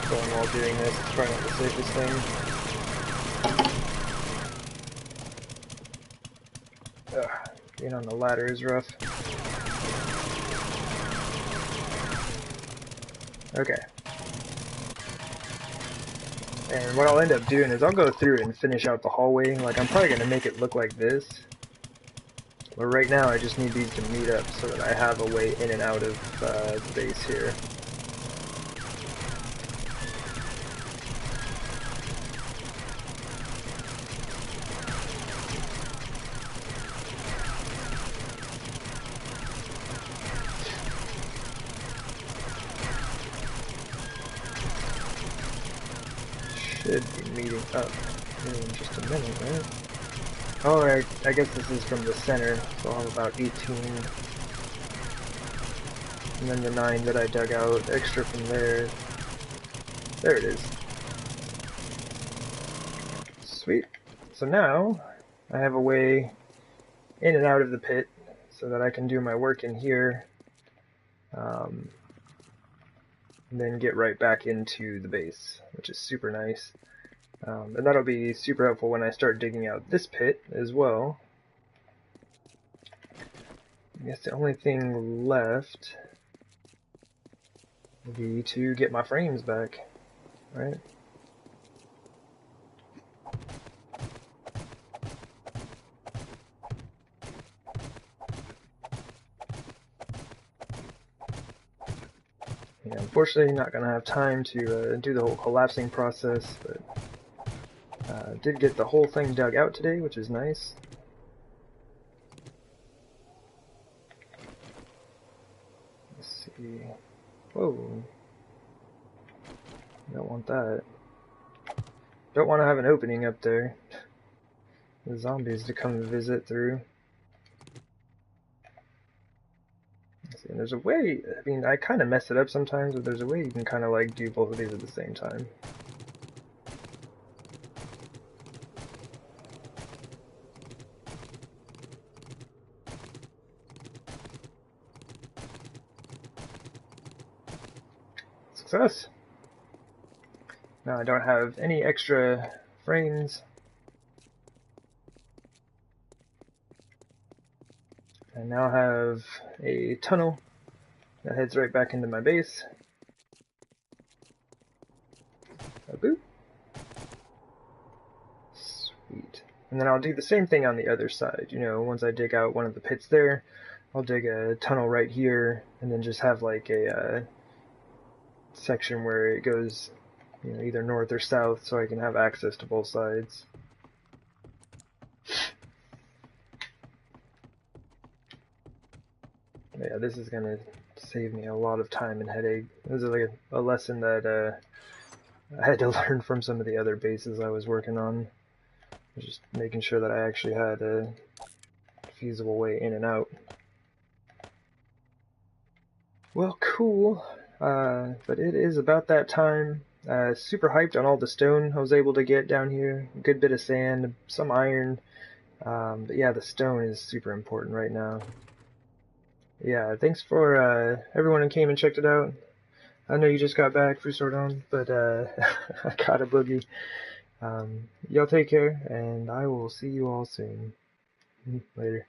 phone while doing this. It's probably not the safest thing. Being on the ladder is rough. Okay. And what I'll end up doing is I'll go through and finish out the hallway. Like, I'm probably going to make it look like this. But right now I just need these to meet up so that I have a way in and out of the base here. Should be meeting up in just a minute, right? Oh, I guess this is from the center, so I'll have about 18. And then the 9 that I dug out extra from there. There it is. Sweet. So now, I have a way in and out of the pit so that I can do my work in here. And then get right back into the base, which is super nice. And that'll be super helpful when I start digging out this pit as well. I guess the only thing left would be to get my frames back, right? Yeah, unfortunately, not going to have time to do the whole collapsing process, but did get the whole thing dug out today, which is nice. Let's see. Whoa. Don't want that. Don't want to have an opening up there. The zombies to come visit through. Let's see, and there's a way, I mean, I kind of mess it up sometimes, but there's a way you can kind of like do both of these at the same time. Success! Now I don't have any extra frames. I now have a tunnel that heads right back into my base. A boop. Sweet. And then I'll do the same thing on the other side. You know, once I dig out one of the pits there, I'll dig a tunnel right here, and then just have like a section where it goes, you know, either north or south, so I can have access to both sides. Yeah, this is gonna save me a lot of time and headache. This is like a lesson that I had to learn from some of the other bases I was working on. Just making sure that I actually had a feasible way in and out. Well, cool. But it is about that time. Super hyped on all the stone I was able to get down here. A good bit of sand, some iron. But yeah, the stone is super important right now. Yeah, thanks for everyone who came and checked it out. I know you just got back for Sordon, but I got a boogie. Y'all take care, and I will see you all soon. Later.